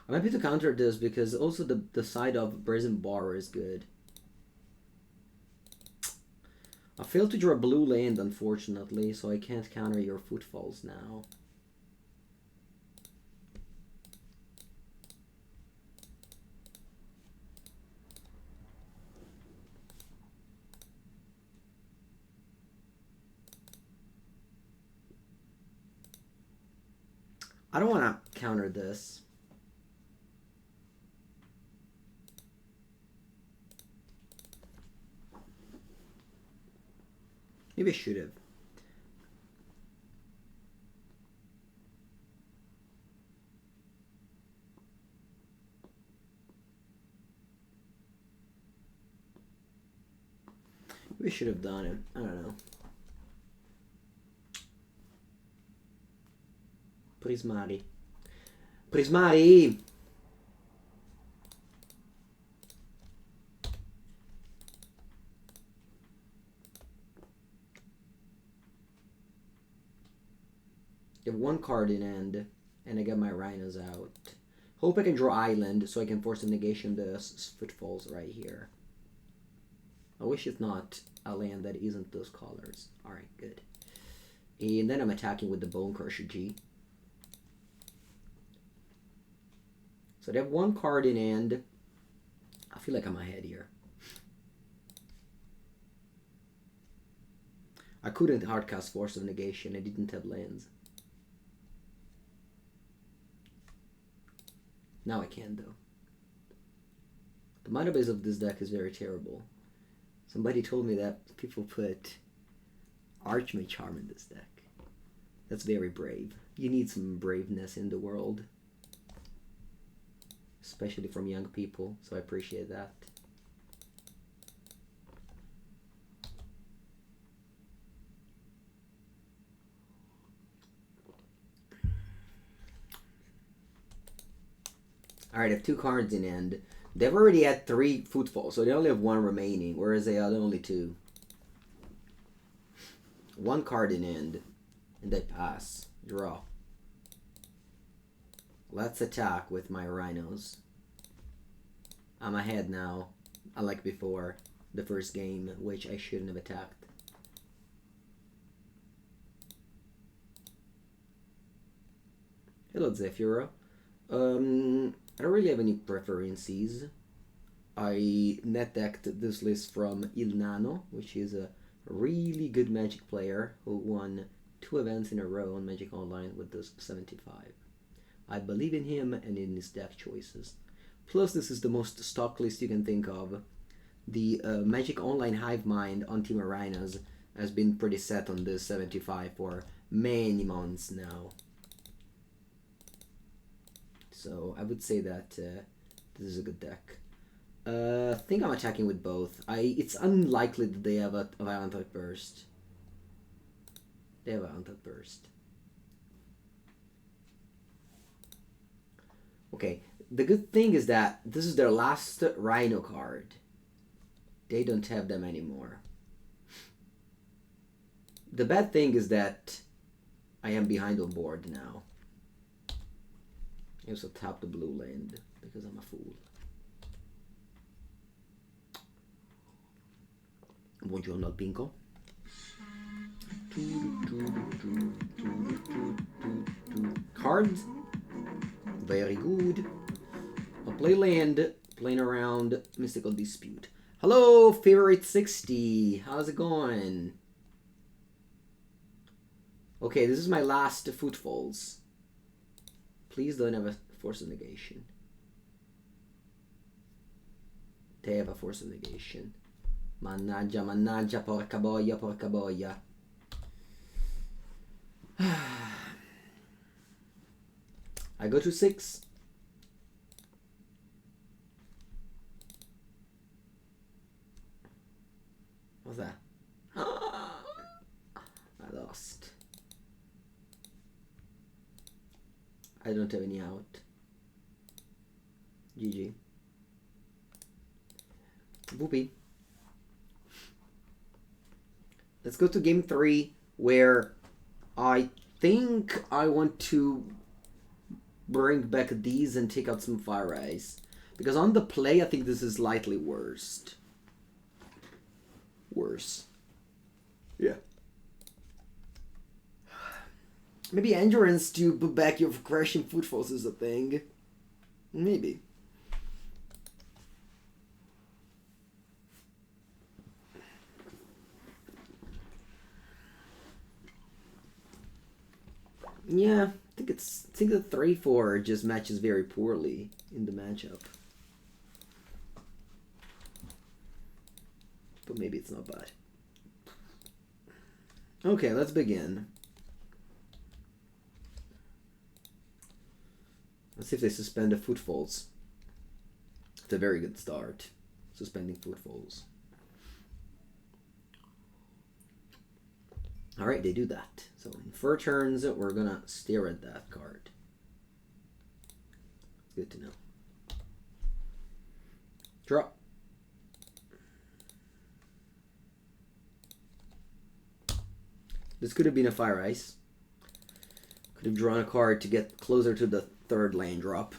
[SPEAKER 1] I'm happy to counter this because also the side of Brazen Borrower is good. I failed to draw a blue land, unfortunately, so I can't counter your Footfalls now. I don't want to counter this. Maybe I should have. We should have done it. I don't know. Prismari. Prismari! I have one card in hand, and I get my Rhinos out. Hope I can draw Island so I can Force of Negation the Footfalls right here. I wish it's not a land that isn't those colors. Alright, good. And then I'm attacking with the Bonecrusher G. So they have one card in hand. I feel like I'm ahead here. I couldn't hardcast Force of Negation. I didn't have lands. Now I can, though. The mana base of this deck is very terrible. Somebody told me that people put Archmage Charm in this deck. That's very brave. You need some braveness in the world. Especially from young people, so I appreciate that. Alright, I have two cards in hand. They've already had 3 Footfalls, so they only have 1 remaining, whereas they had only 2. 1 card in hand, and they pass. Draw. Let's attack with my Rhinos. I'm ahead now, unlike before, the first game, which I shouldn't have attacked. Hello, Zephyro. I don't really have any preferences. I net decked this list from Il Nano, which is a really good Magic player who won 2 events in a row on Magic Online with this 75. I believe in him and in his deck choices. Plus, this is the most stock list you can think of. The Magic Online Hive Mind on Temur Rhinos has been pretty set on this 75 for many months now. So I would say that this is a good deck. I think I'm attacking with both. It's unlikely that they have a Violent Outburst. They have a Violent Outburst. Okay, the good thing is that this is their last Rhino card. They don't have them anymore. The bad thing is that I am behind on board now. I also tap the blue land because I'm a fool. Buongiorno al Pinko. Cards. Very good. I'll play land, playing around Mystical Dispute. Hello, Favorite 60. How's it going? Okay, this is my last Footfalls. Please don't have a Force of Negation. They have a Force of Negation. Mannaggia, mannaggia, porca boia, porca boia. I go to 6. What's that? I lost. I don't have any out. GG. Boopy. Let's go to game 3, where I think I want to bring back these and take out some Fire Ice. Because on the play, I think this is slightly worse. Yeah. Maybe Endurance to put back your Crashing Footfalls is a thing. Maybe. Yeah, I think the 3-4 just matches very poorly in the matchup. But maybe it's not bad. Okay, let's begin. Let's see if they suspend the Footfalls. It's a very good start, suspending Footfalls. Alright, they do that. So in 4 turns, we're gonna stare at that card. It's good to know. Draw. This could have been a Fire Ice. Could have drawn a card to get closer to the 3rd land drop.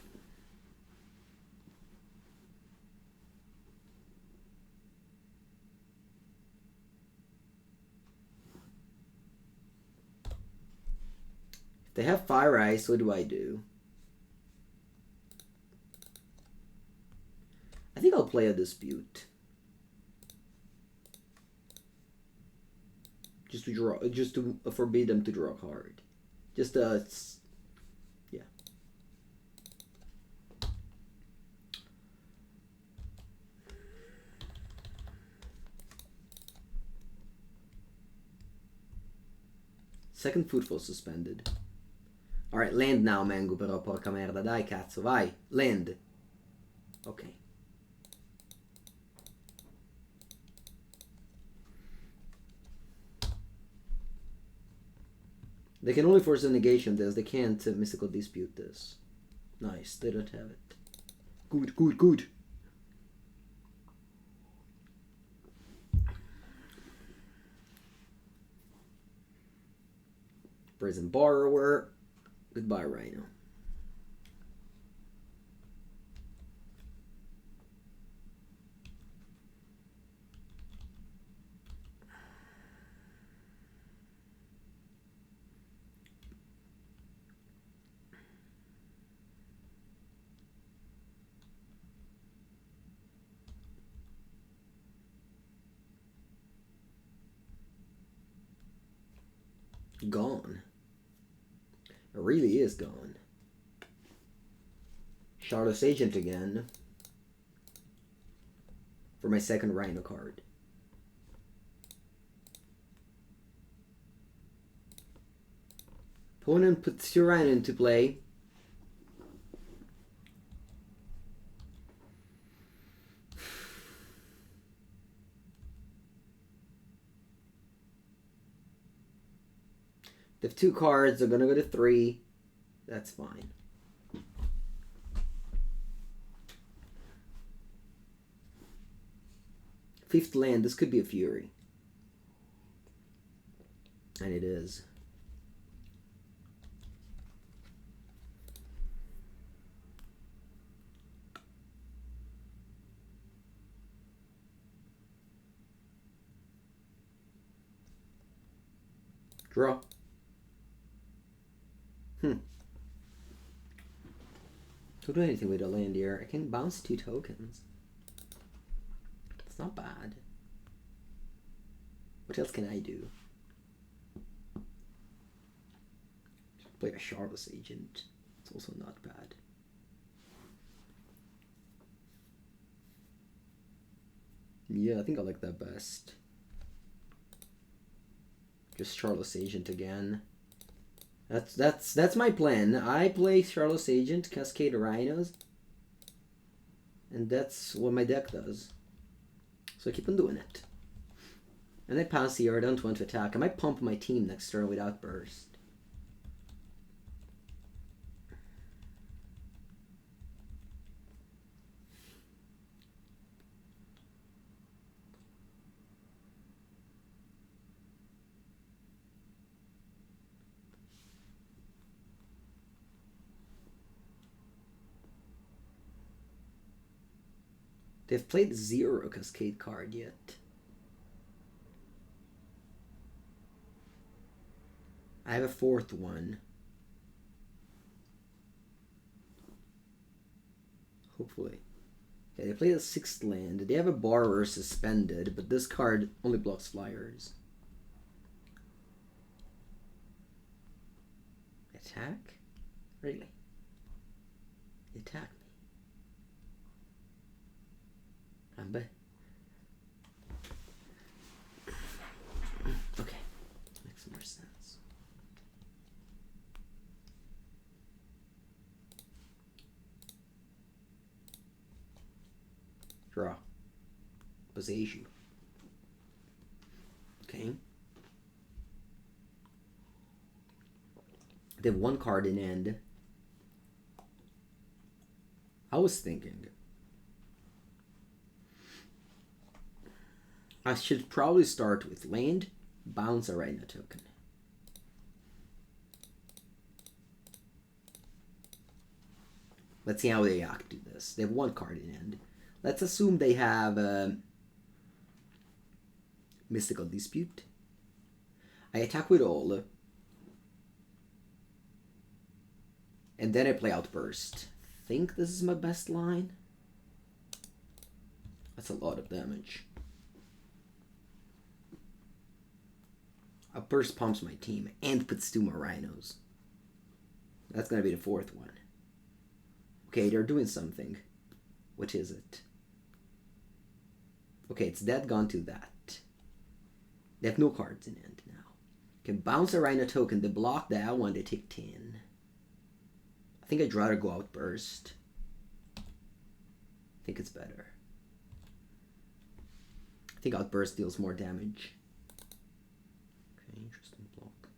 [SPEAKER 1] If they have Fire Ice, what do I do? I think I'll play a Dispute. Just to draw, just to forbid them to draw a card. Just yeah. Second Footfall suspended. Alright, land now, Mango, però porca merda, dai cazzo, vai, land. Ok. They can only Force of Negation this, they can't Mystical Dispute this. Nice, they don't have it. Good, good, good. Brazen Borrower. Goodbye, Rhino. Gone. It really is gone. Shardless Agent again. For my second Rhino card. Opponent puts 2 Rhino into play. They have 2 cards, they're gonna go to 3. That's fine. Fifth land, this could be a Fury. And it is. Draw. Don't do anything with a land here. I can bounce 2 tokens. It's not bad. What else can I do? Play a Shardless Agent. It's also not bad. Yeah, I think I like that best. Just Shardless Agent again. That's my plan. I play Shardless Agent, Cascade Rhinos, and that's what my deck does. So I keep on doing it. And I pass here. I don't want to attack. I might pump my team next turn with Outburst. They've played 0 Cascade card yet. I have a 4th one. Hopefully. Okay, they played a 6th land. They have a Borrower suspended, but this card only blocks flyers. Attack? Really? Attack me. Rambe. Okay. Makes more sense. Draw. Boseiju. Okay. They have 1 card in end. I was thinking I should probably start with land, bounce a Rhino token. Let's see how they react to this. They have 1 card in end. Let's assume they have Mystical Dispute. I attack with all. And then I play Outburst. Think this is my best line? That's a lot of damage. Outburst pumps my team and puts 2 more Rhinos. That's gonna be the 4th one. Okay, they're doing something. What is it? Okay, it's that gone to that. They have no cards in end now. Can bounce a Rhino token. They block that one. They take 10. I think I'd rather go Outburst. I think it's better. I think Outburst deals more damage. Okay, interesting block.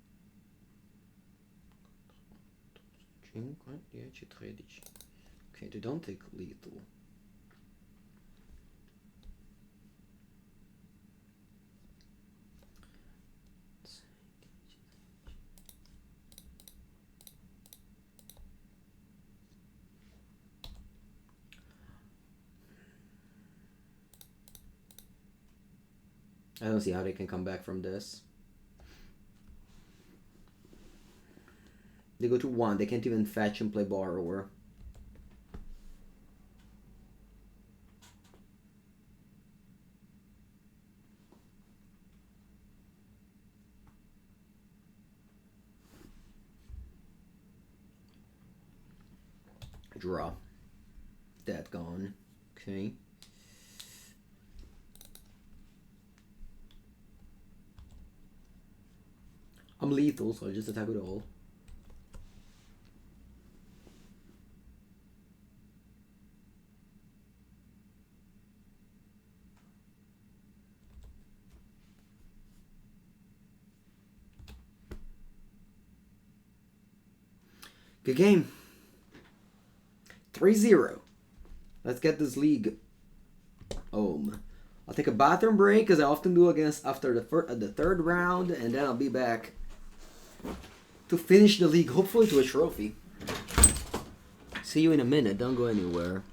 [SPEAKER 1] 5, 10, 13. Okay, they don't take lethal. I don't see how they can come back from this. They go to 1. They can't even fetch and play Borrower. Draw. That gone. Okay. I'm lethal, so I just attack with all. Good game. 3-0. Let's get this league home. I'll take a bathroom break, as I often do against after the 3rd round, and then I'll be back to finish the league, hopefully to a trophy. See you in a minute. Don't go anywhere.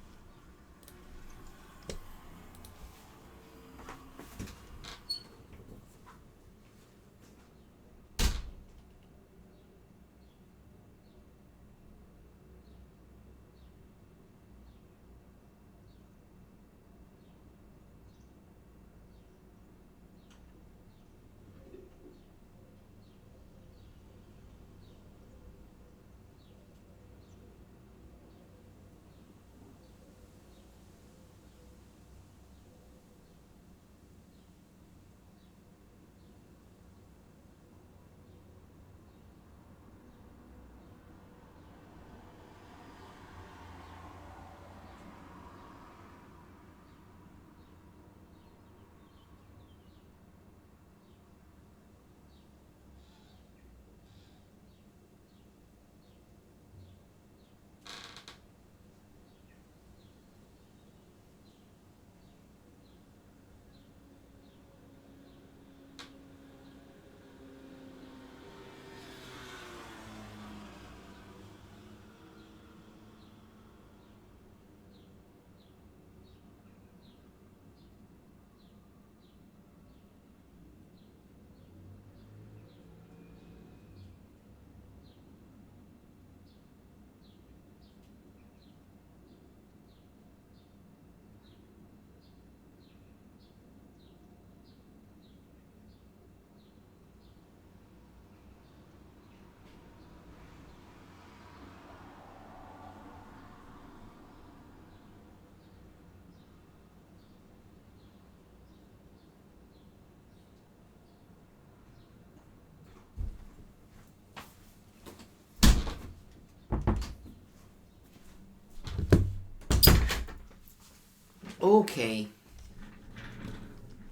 [SPEAKER 1] Okay.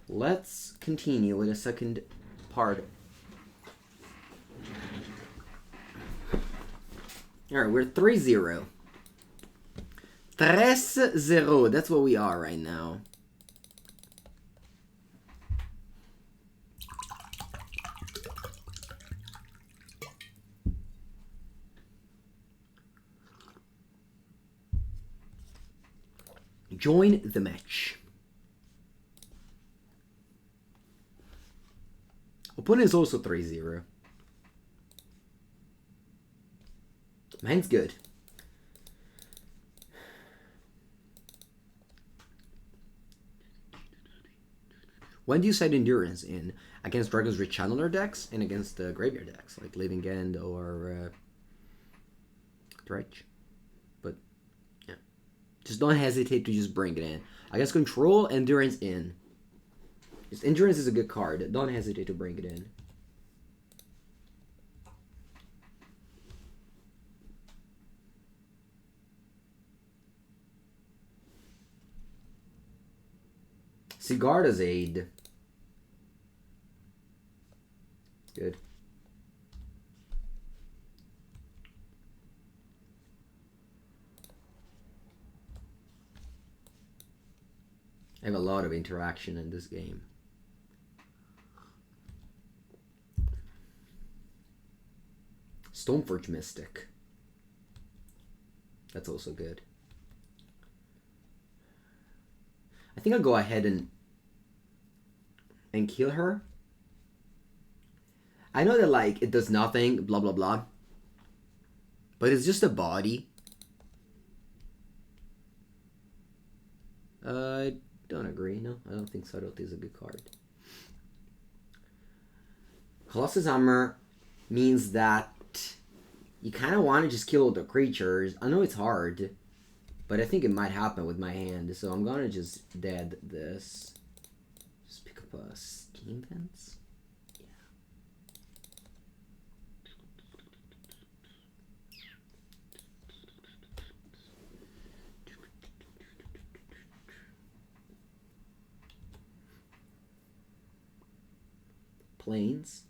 [SPEAKER 1] Let's continue with the second part. Alright, we're 3-0. 3-0. That's what we are right now. Join the match. Opponent is also 3-0. Mine's good. When do you set Endurance in? Against Dragon's Rechanneler decks and against the graveyard decks, like Living End or Dredge. But, yeah. Just don't hesitate to just bring it in. Against Control, Endurance in. Just Endurance is a good card. Don't hesitate to bring it in. Sigarda's Aid. Good. I have a lot of interaction in this game. Stoneforge Mystic. That's also good. I think I'll go ahead and kill her. I know that, like, it does nothing, blah, blah, blah. But it's just a body. I don't agree, no. I don't think Subtlety is a good card. Colossus Hammer means that you kind of want to just kill the creatures. I know it's hard, but I think it might happen with my hand. So I'm going to just dead this. Just pick up a Steam Vents. Planes.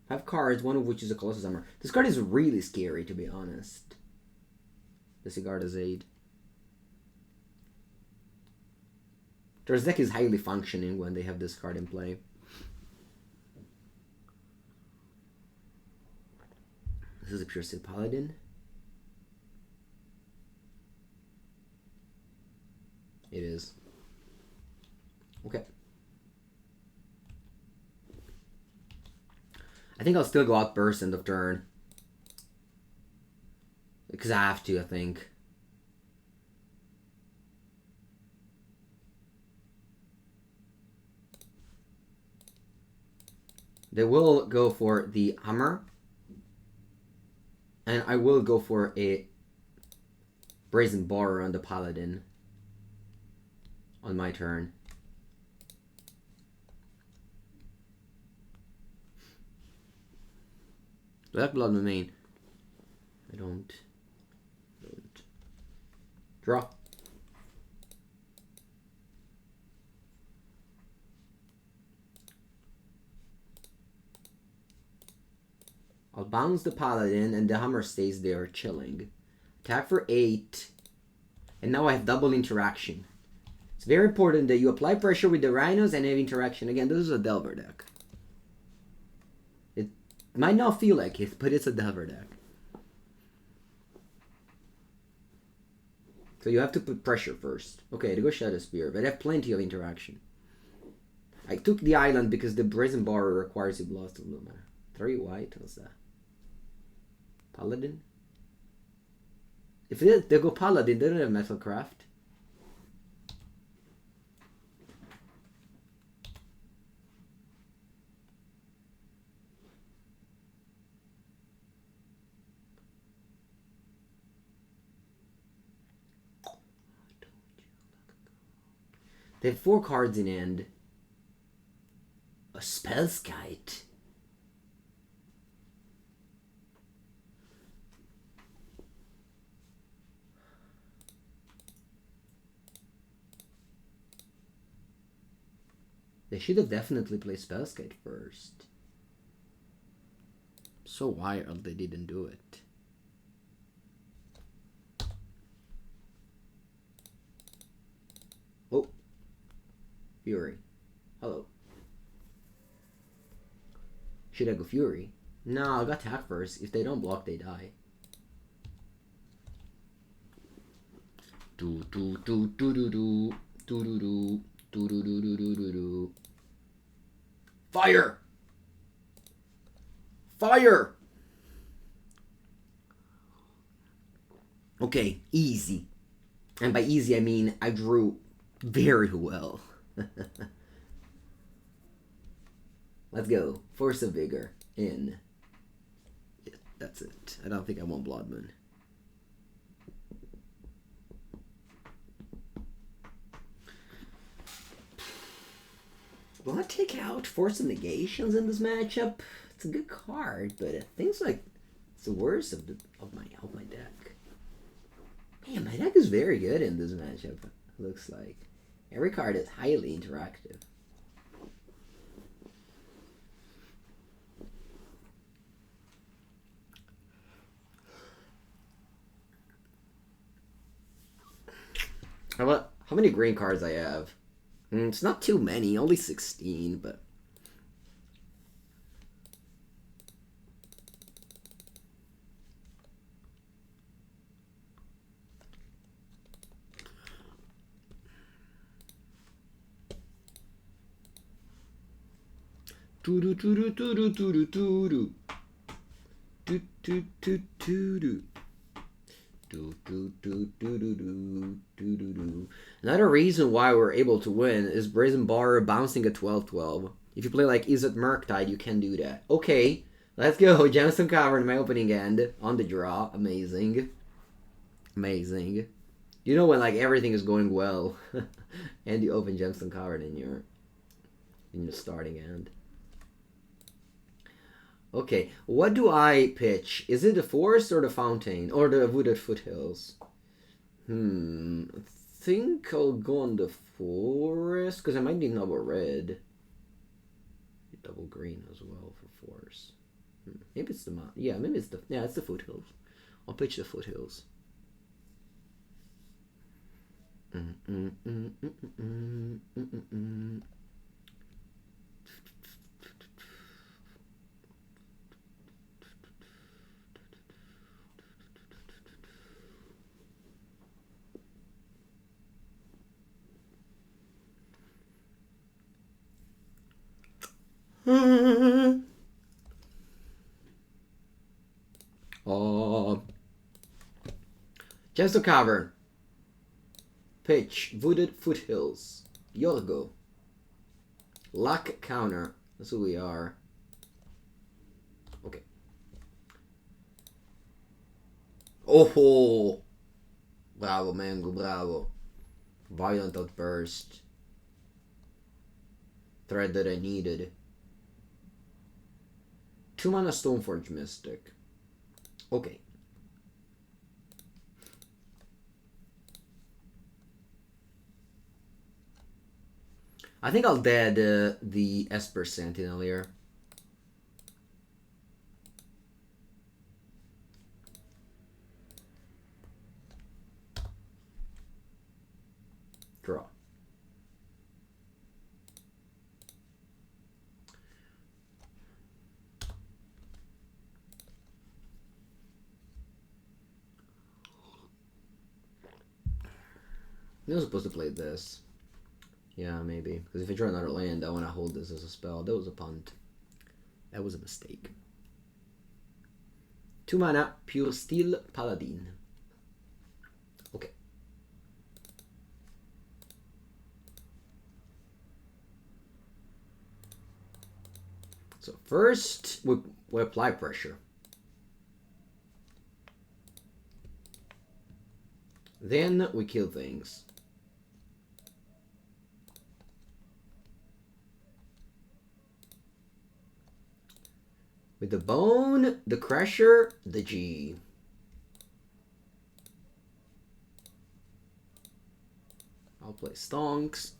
[SPEAKER 1] 5 cards, one of which is a Colossus Hammer. This card is really scary, to be honest. The Sigarda's Aid. Their deck is highly functioning when they have this card in play. This is a Pure Steel Paladin. It is. Okay. I think I'll still go Outburst end of turn. Because I have to, I think. They will go for the Hammer. And I will go for a Brazen Borrower on the Paladin. On my turn. Black Blood Domain. I don't. Draw. I'll bounce the Paladin and the Hammer stays there chilling. Attack for 8. And now I have double interaction. It's very important that you apply pressure with the Rhinos and have interaction. Again, this is a Delver deck. It might not feel like it, but it's a Delver deck. So you have to put pressure first. Okay, they go Shadow Spear, but I have plenty of interaction. I took the island because the Brazen Borrower requires you blast of blue mana. 3 white, what's that? Paladin? If they go Paladin, they don't have Metalcraft. They have 4 cards in hand. A Spellskite. They should have definitely played Spellskate first. So wild they didn't do it. Oh. Fury. Hello. Should I go Fury? No, I got attack first. If they don't block, they die. Do do do do do do do do do do do do do do do. Fire! Fire! Okay, easy. And by easy I mean I drew very well. Let's go. Force of Vigor in. Yeah, that's it. I don't think I want Blood Moon. Will I take out Force of Negations in this matchup? It's a good card, but it seems like it's the worst of my deck. Man, my deck is very good in this matchup. It looks like every card is highly interactive. How many green cards I have? It's not too many, only 16, but... Do do do do do do do do do do do do do do. Do, do, do, do, do, do, do, do, do. Another reason why we're able to win is Brazen Borrower bouncing at 12-12. If you play like Is It Murktide, you can do that. Okay, let's go. Gemstone Cavern, my opening end on the draw. Amazing. Amazing. You know when like everything is going well and you open Gemstone Cavern in your starting end. Okay, what do I pitch? Is it the Forest or the Fountain? Or the Wooded Foothills? I think I'll go on the Forest, because I might need double red. Double green as well for Forest. Maybe it's the mountain. Yeah, maybe it's the... Yeah, it's the Foothills. I'll pitch the Foothills. Gemstone Cavern. Pitch. Wooded Foothills. Yorgo. Luck counter. That's who we are. Okay. Oh! Bravo, Mango, bravo. Violent Outburst. Thread that I needed. 2 mana Stoneforge Mystic. Okay. I think I'll dead the Esper Sentinel here. Draw. I was supposed to play this. Yeah, maybe. Because if I draw another land, I want to hold this as a spell. That was a punt. That was a mistake. 2 mana, Pure Steel Paladin. Okay. So first, we apply pressure. Then we kill things. With the Bone, the Crusher, the G. I'll play Stonks.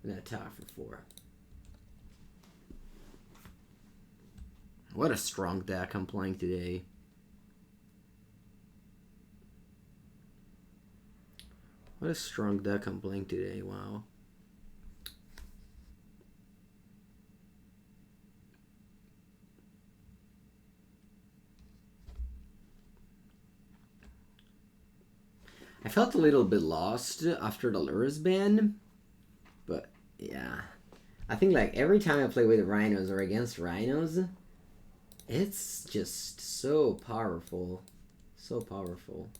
[SPEAKER 1] And attack for 4. What a strong deck I'm playing today. What a strong deck I'm playing today, wow. I felt a little bit lost after the Lurrus ban, but yeah. I think like every time I play with Rhinos or against Rhinos, it's just so powerful. So powerful.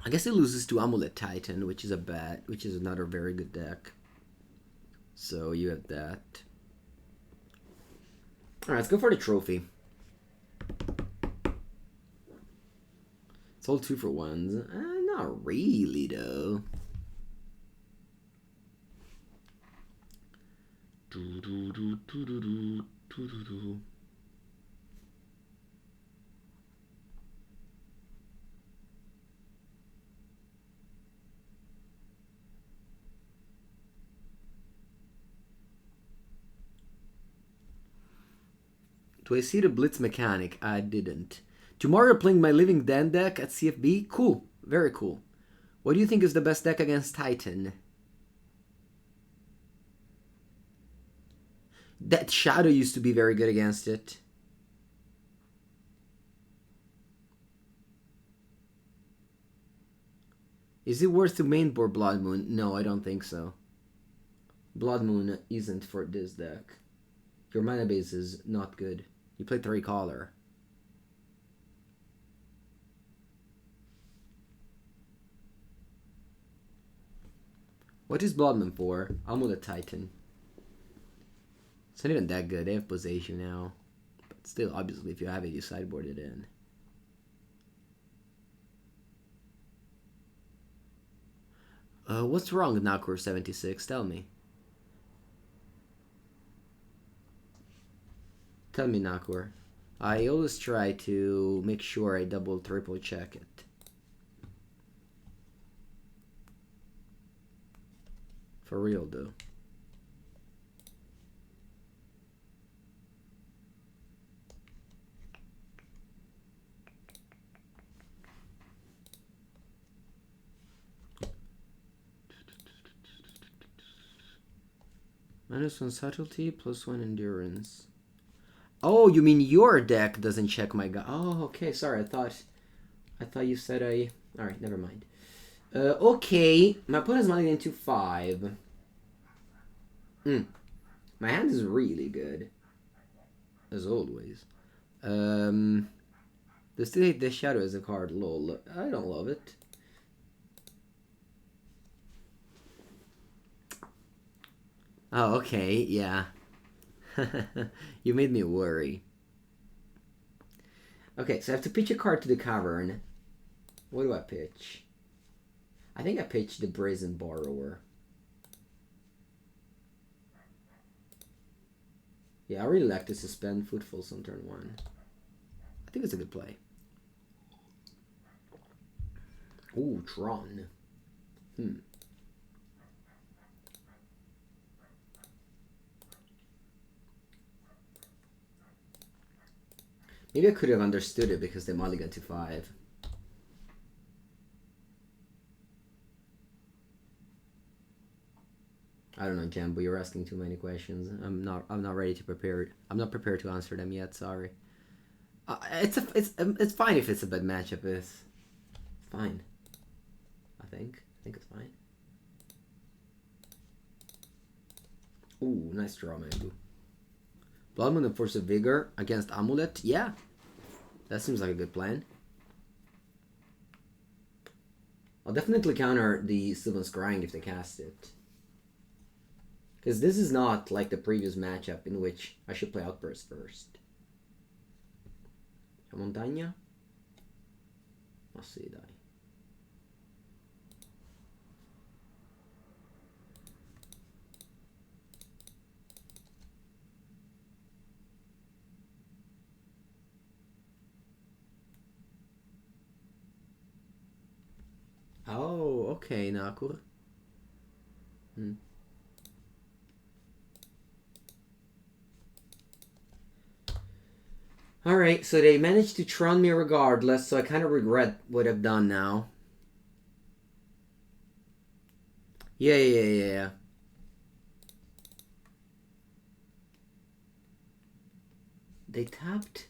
[SPEAKER 1] I guess it loses to Amulet Titan, which is another very good deck. So you have that. Alright, let's go for the trophy. It's all 2-for-1s. Not really, though. Do I see the Blitz mechanic? I didn't. Tomorrow playing my Living Den deck at CFB? Cool. Very cool. What do you think is the best deck against Titan? That Shadow used to be very good against it. Is it worth to mainboard Blood Moon? No, I don't think so. Blood Moon isn't for this deck. Your mana base is not good. You play 3 color. What is Blood Moon for? Amulet Titan. It's not even that good. They have Boseiju now. But still, obviously, if you have it, you sideboard it in. What's wrong with Nakor 76? Tell me. Tell me, Nakor. I always try to make sure I double, triple check it. For real, though. -1 subtlety, +1 endurance. Oh, you mean your deck doesn't check my guy? Oh, okay. Sorry, I thought you said I. All right, never mind. Okay, my opponent's money into 5. My hand is really good, as always. The Shadow is a card. Lol, I don't love it. Oh, okay, yeah. You made me worry. Okay, so I have to pitch a card to the cavern. What do I pitch? I think I pitched the Brazen Borrower. Yeah, I really like to suspend Footfalls on turn 1. I think it's a good play. Ooh, Tron. Maybe I could have understood it because they mulligan to 5. I don't know, Jambo. You're asking too many questions. I'm not ready to prepare. I'm not prepared to answer them yet. Sorry. It's fine if it's a bad matchup. It's fine. I think it's fine. Ooh, nice draw, Mangu. Blood Moon and Force of Vigor against Amulet. Yeah, that seems like a good plan. I'll definitely counter the Sylvan Scrying if they cast it. Because this is not like the previous matchup in which I should play Outburst first. A Montaña? I'll see, die. Okay, Nakur. Alright, so they managed to Tron me regardless, so I kind of regret what I've done now. Yeah. They tapped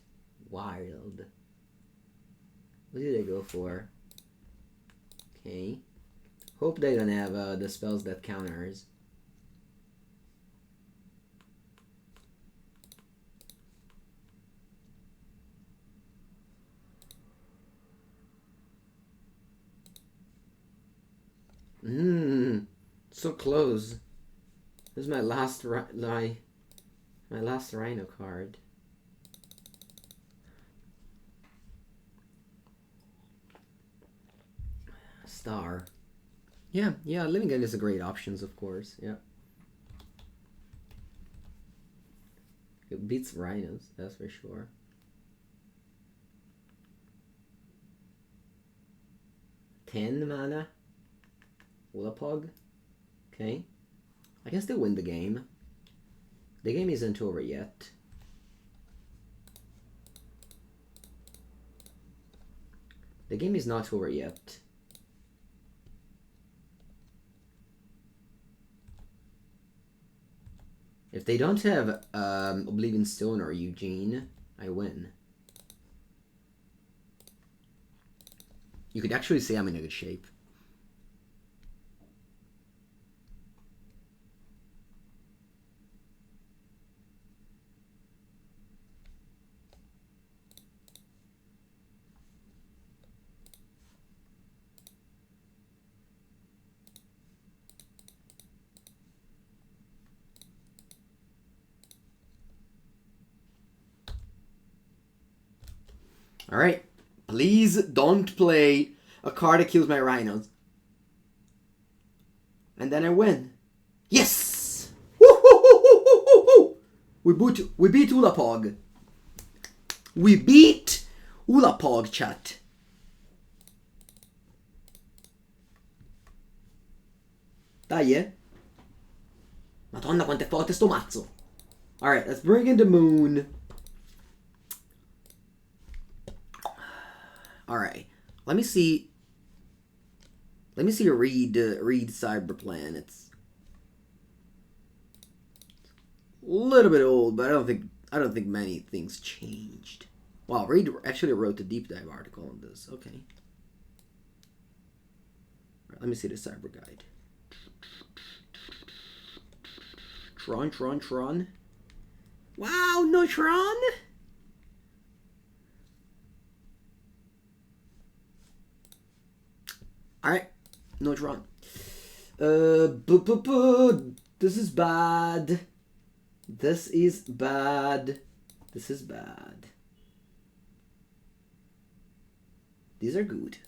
[SPEAKER 1] Wild. What did they go for? Okay. Hope they don't have the spells that counters. So close. This is my last my last Rhino card. Star. Yeah, Living End is a great options, of course. Yeah. It beats Rhinos, that's for sure. Ten mana. Willapog. Okay. I guess they win the game. The game isn't over yet. The game is not over yet. If they don't have Oblivion Stone or Eugene, I win. You could actually say I'm in a good shape. Alright, please don't play a card that kills my Rhinos. And then I win. Yes! Woo-hoo-hoo-hoo-hoo-hoo! We beat Ulapog. We beat Ulapog, chat. Dai, eh? Madonna quanto è forte sto mazzo. Alright, let's bring in the moon. Alright, let me see a read Cyber Planets. A little bit old, but I don't think many things changed. Wow, Reed actually wrote a deep dive article on this. Okay. Right, let me see the Cyber Guide. Tron. Wow, no Tron? Alright, no Tron. This is bad. This is bad. This is bad. These are good.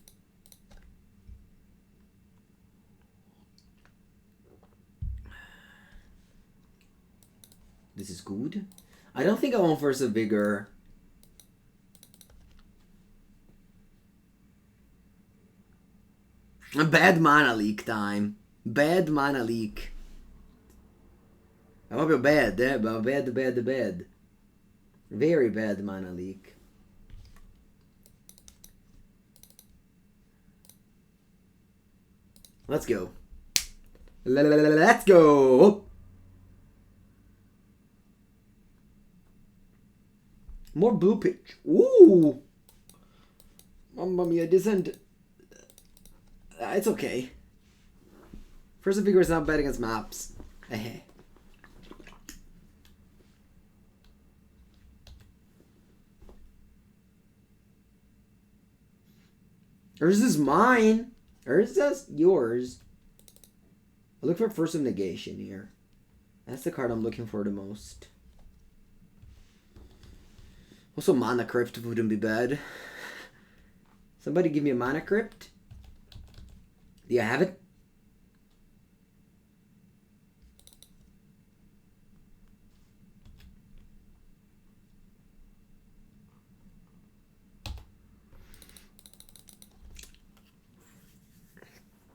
[SPEAKER 1] This is good. I don't think I want Force of Vigor. A bad mana leak time. Bad mana leak. É óbvio bad, eh? Bad. Very bad mana leak. Let's go. Let's go! More blue pitch. Ooh! Mamma mia, this end... It's okay. Force of Vigor is not bad against maps. Urza's mine. Urza's yours. I look for Force of Negation here. That's the card I'm looking for the most. Also, Mana Crypt wouldn't be bad. Somebody give me a Mana Crypt. Do you have it?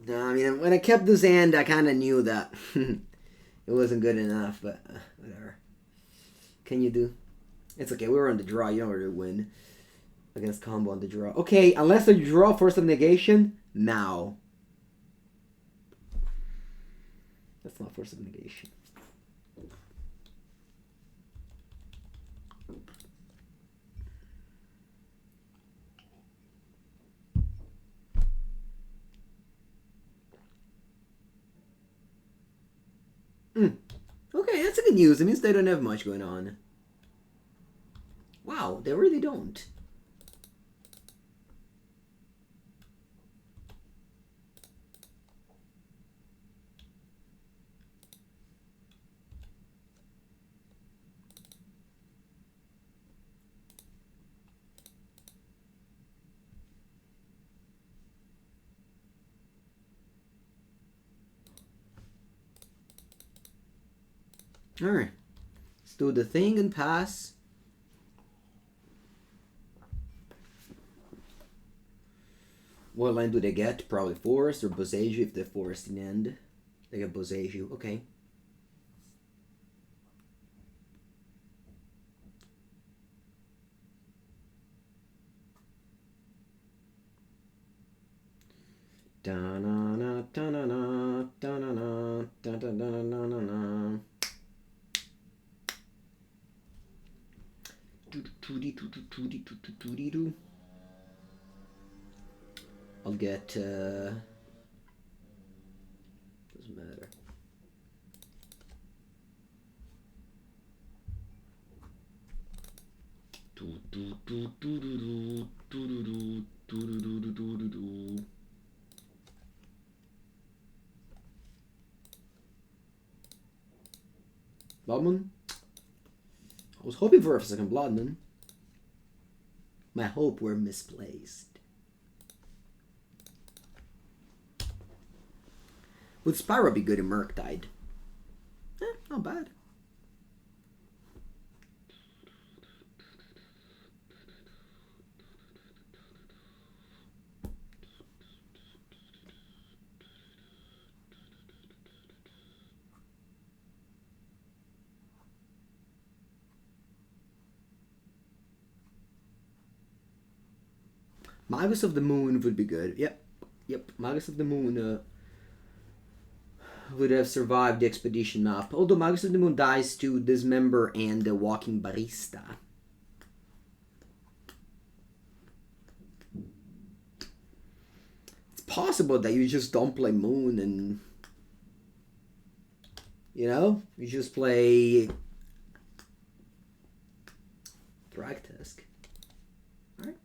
[SPEAKER 1] Nah, I mean, when I kept this hand, I kind of knew that it wasn't good enough, but whatever. Can you do? It's okay, we were on the draw, you don't really win against combo on the draw. Okay, unless I draw Force of Negation, now. That's not Force of Negation. Okay, that's a good news. It means they don't have much going on. Wow, they really don't. Alright. Let's do the thing and pass. What line do they get? Probably Forest or Boseiju if they're Forest in end. They get Boseiju. Okay. Da-na-na, da-na-na, da-na-na, da-da-da-na-na-na. I'll get doesn't matter. Bloodman? I was hoping for a second Bloodman. My hope were misplaced. Would Spyro be good in Murktide? Not bad. Magus of the Moon would be good. Yep. Magus of the Moon would have survived the expedition map. Although Magus of the Moon dies to Dismember and the Walking Barista. It's possible that you just don't play Moon and... You know? You just play... Thragtusk. Alright.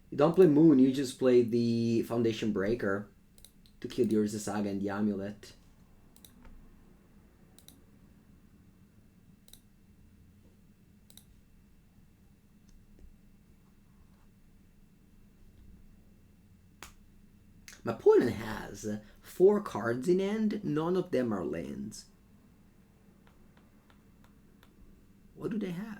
[SPEAKER 1] You don't play Moon, you just play the Foundation Breaker to kill the Urza Saga and the Amulet. My opponent has 4 cards in hand, none of them are lands. What do they have?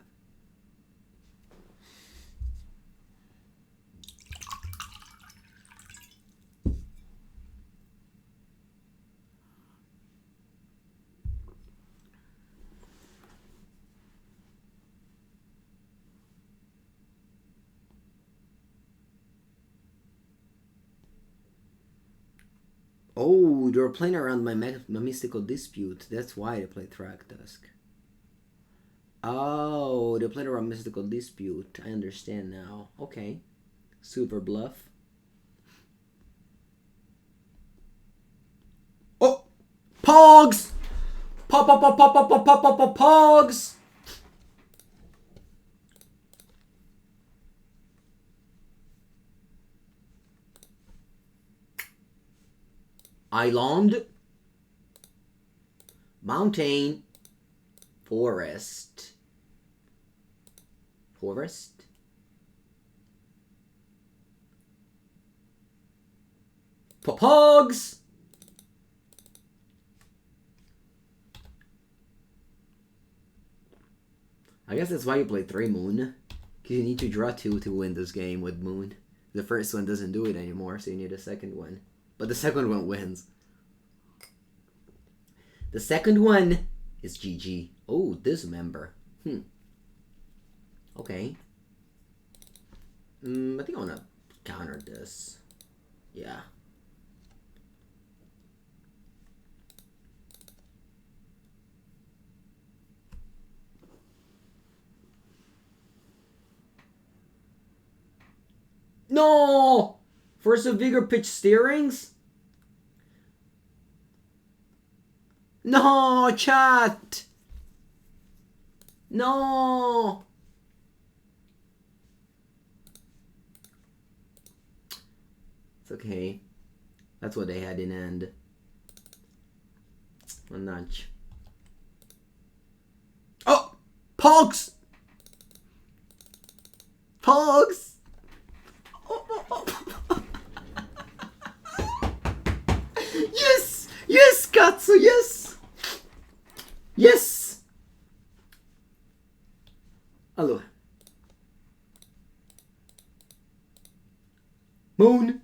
[SPEAKER 1] Oh, they're playing around my Mystical Dispute. That's why they play Thragtusk. Oh, they're playing around Mystical Dispute. I understand now. Okay. Super bluff. Oh! Pogs! Pogs! Island, mountain, forest, pogs. I guess that's why you play 3 Moon. Because you need to draw 2 to win this game with Moon. The first one doesn't do it anymore, so you need a second one. But the second one wins. The second one is GG. Oh, Dismember. Okay. I think I want to counter this. Yeah. No! Force of Vigor pitch steerings? No, chat! No! It's okay. That's what they had in end. One notch. Oh! Pogs! Pogs! Yes! Yes, Katsu, yes! Yes! Allora. Moon!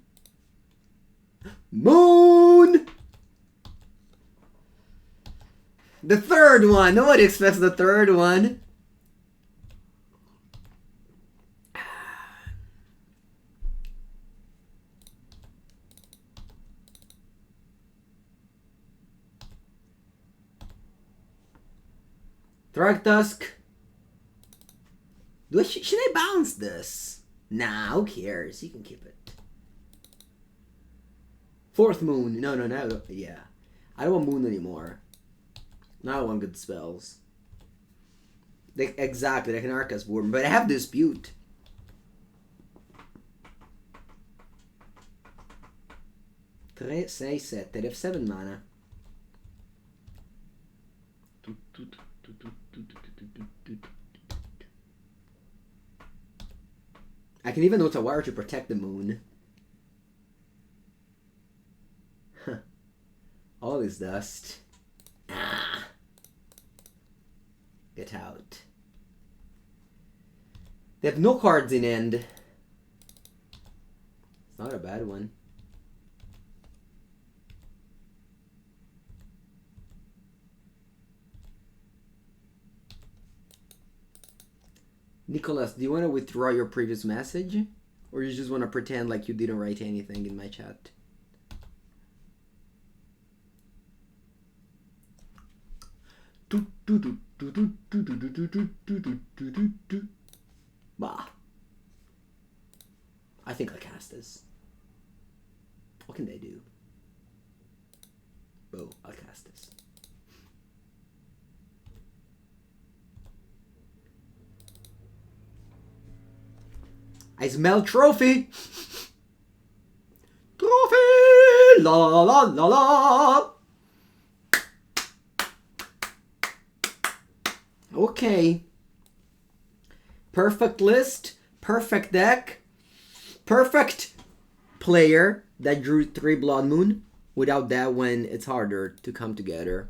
[SPEAKER 1] Moon! The third one! Nobody expects the third one. Thragtusk. Should I bounce this? Nah, who cares? You can keep it. Fourth Moon. No. Yeah. I don't want Moon anymore. Now I want good spells. Exactly, like an Arcus Board. But I have Dispute. 3, 6, 7. They have 7 mana. I can even Otawara to protect the Moon. All is dust. Ah. Get out. They have no cards in end. It's not a bad one. Nicholas, do you want to withdraw your previous message? Or you just want to pretend like you didn't write anything in my chat? Bah. I think I'll cast this. What can they do? Oh, I'll cast this. I smell trophy! Trophy! La la la la la! Okay. Perfect list. Perfect deck. Perfect player that drew 3 Blood Moon. Without that one, it's harder to come together.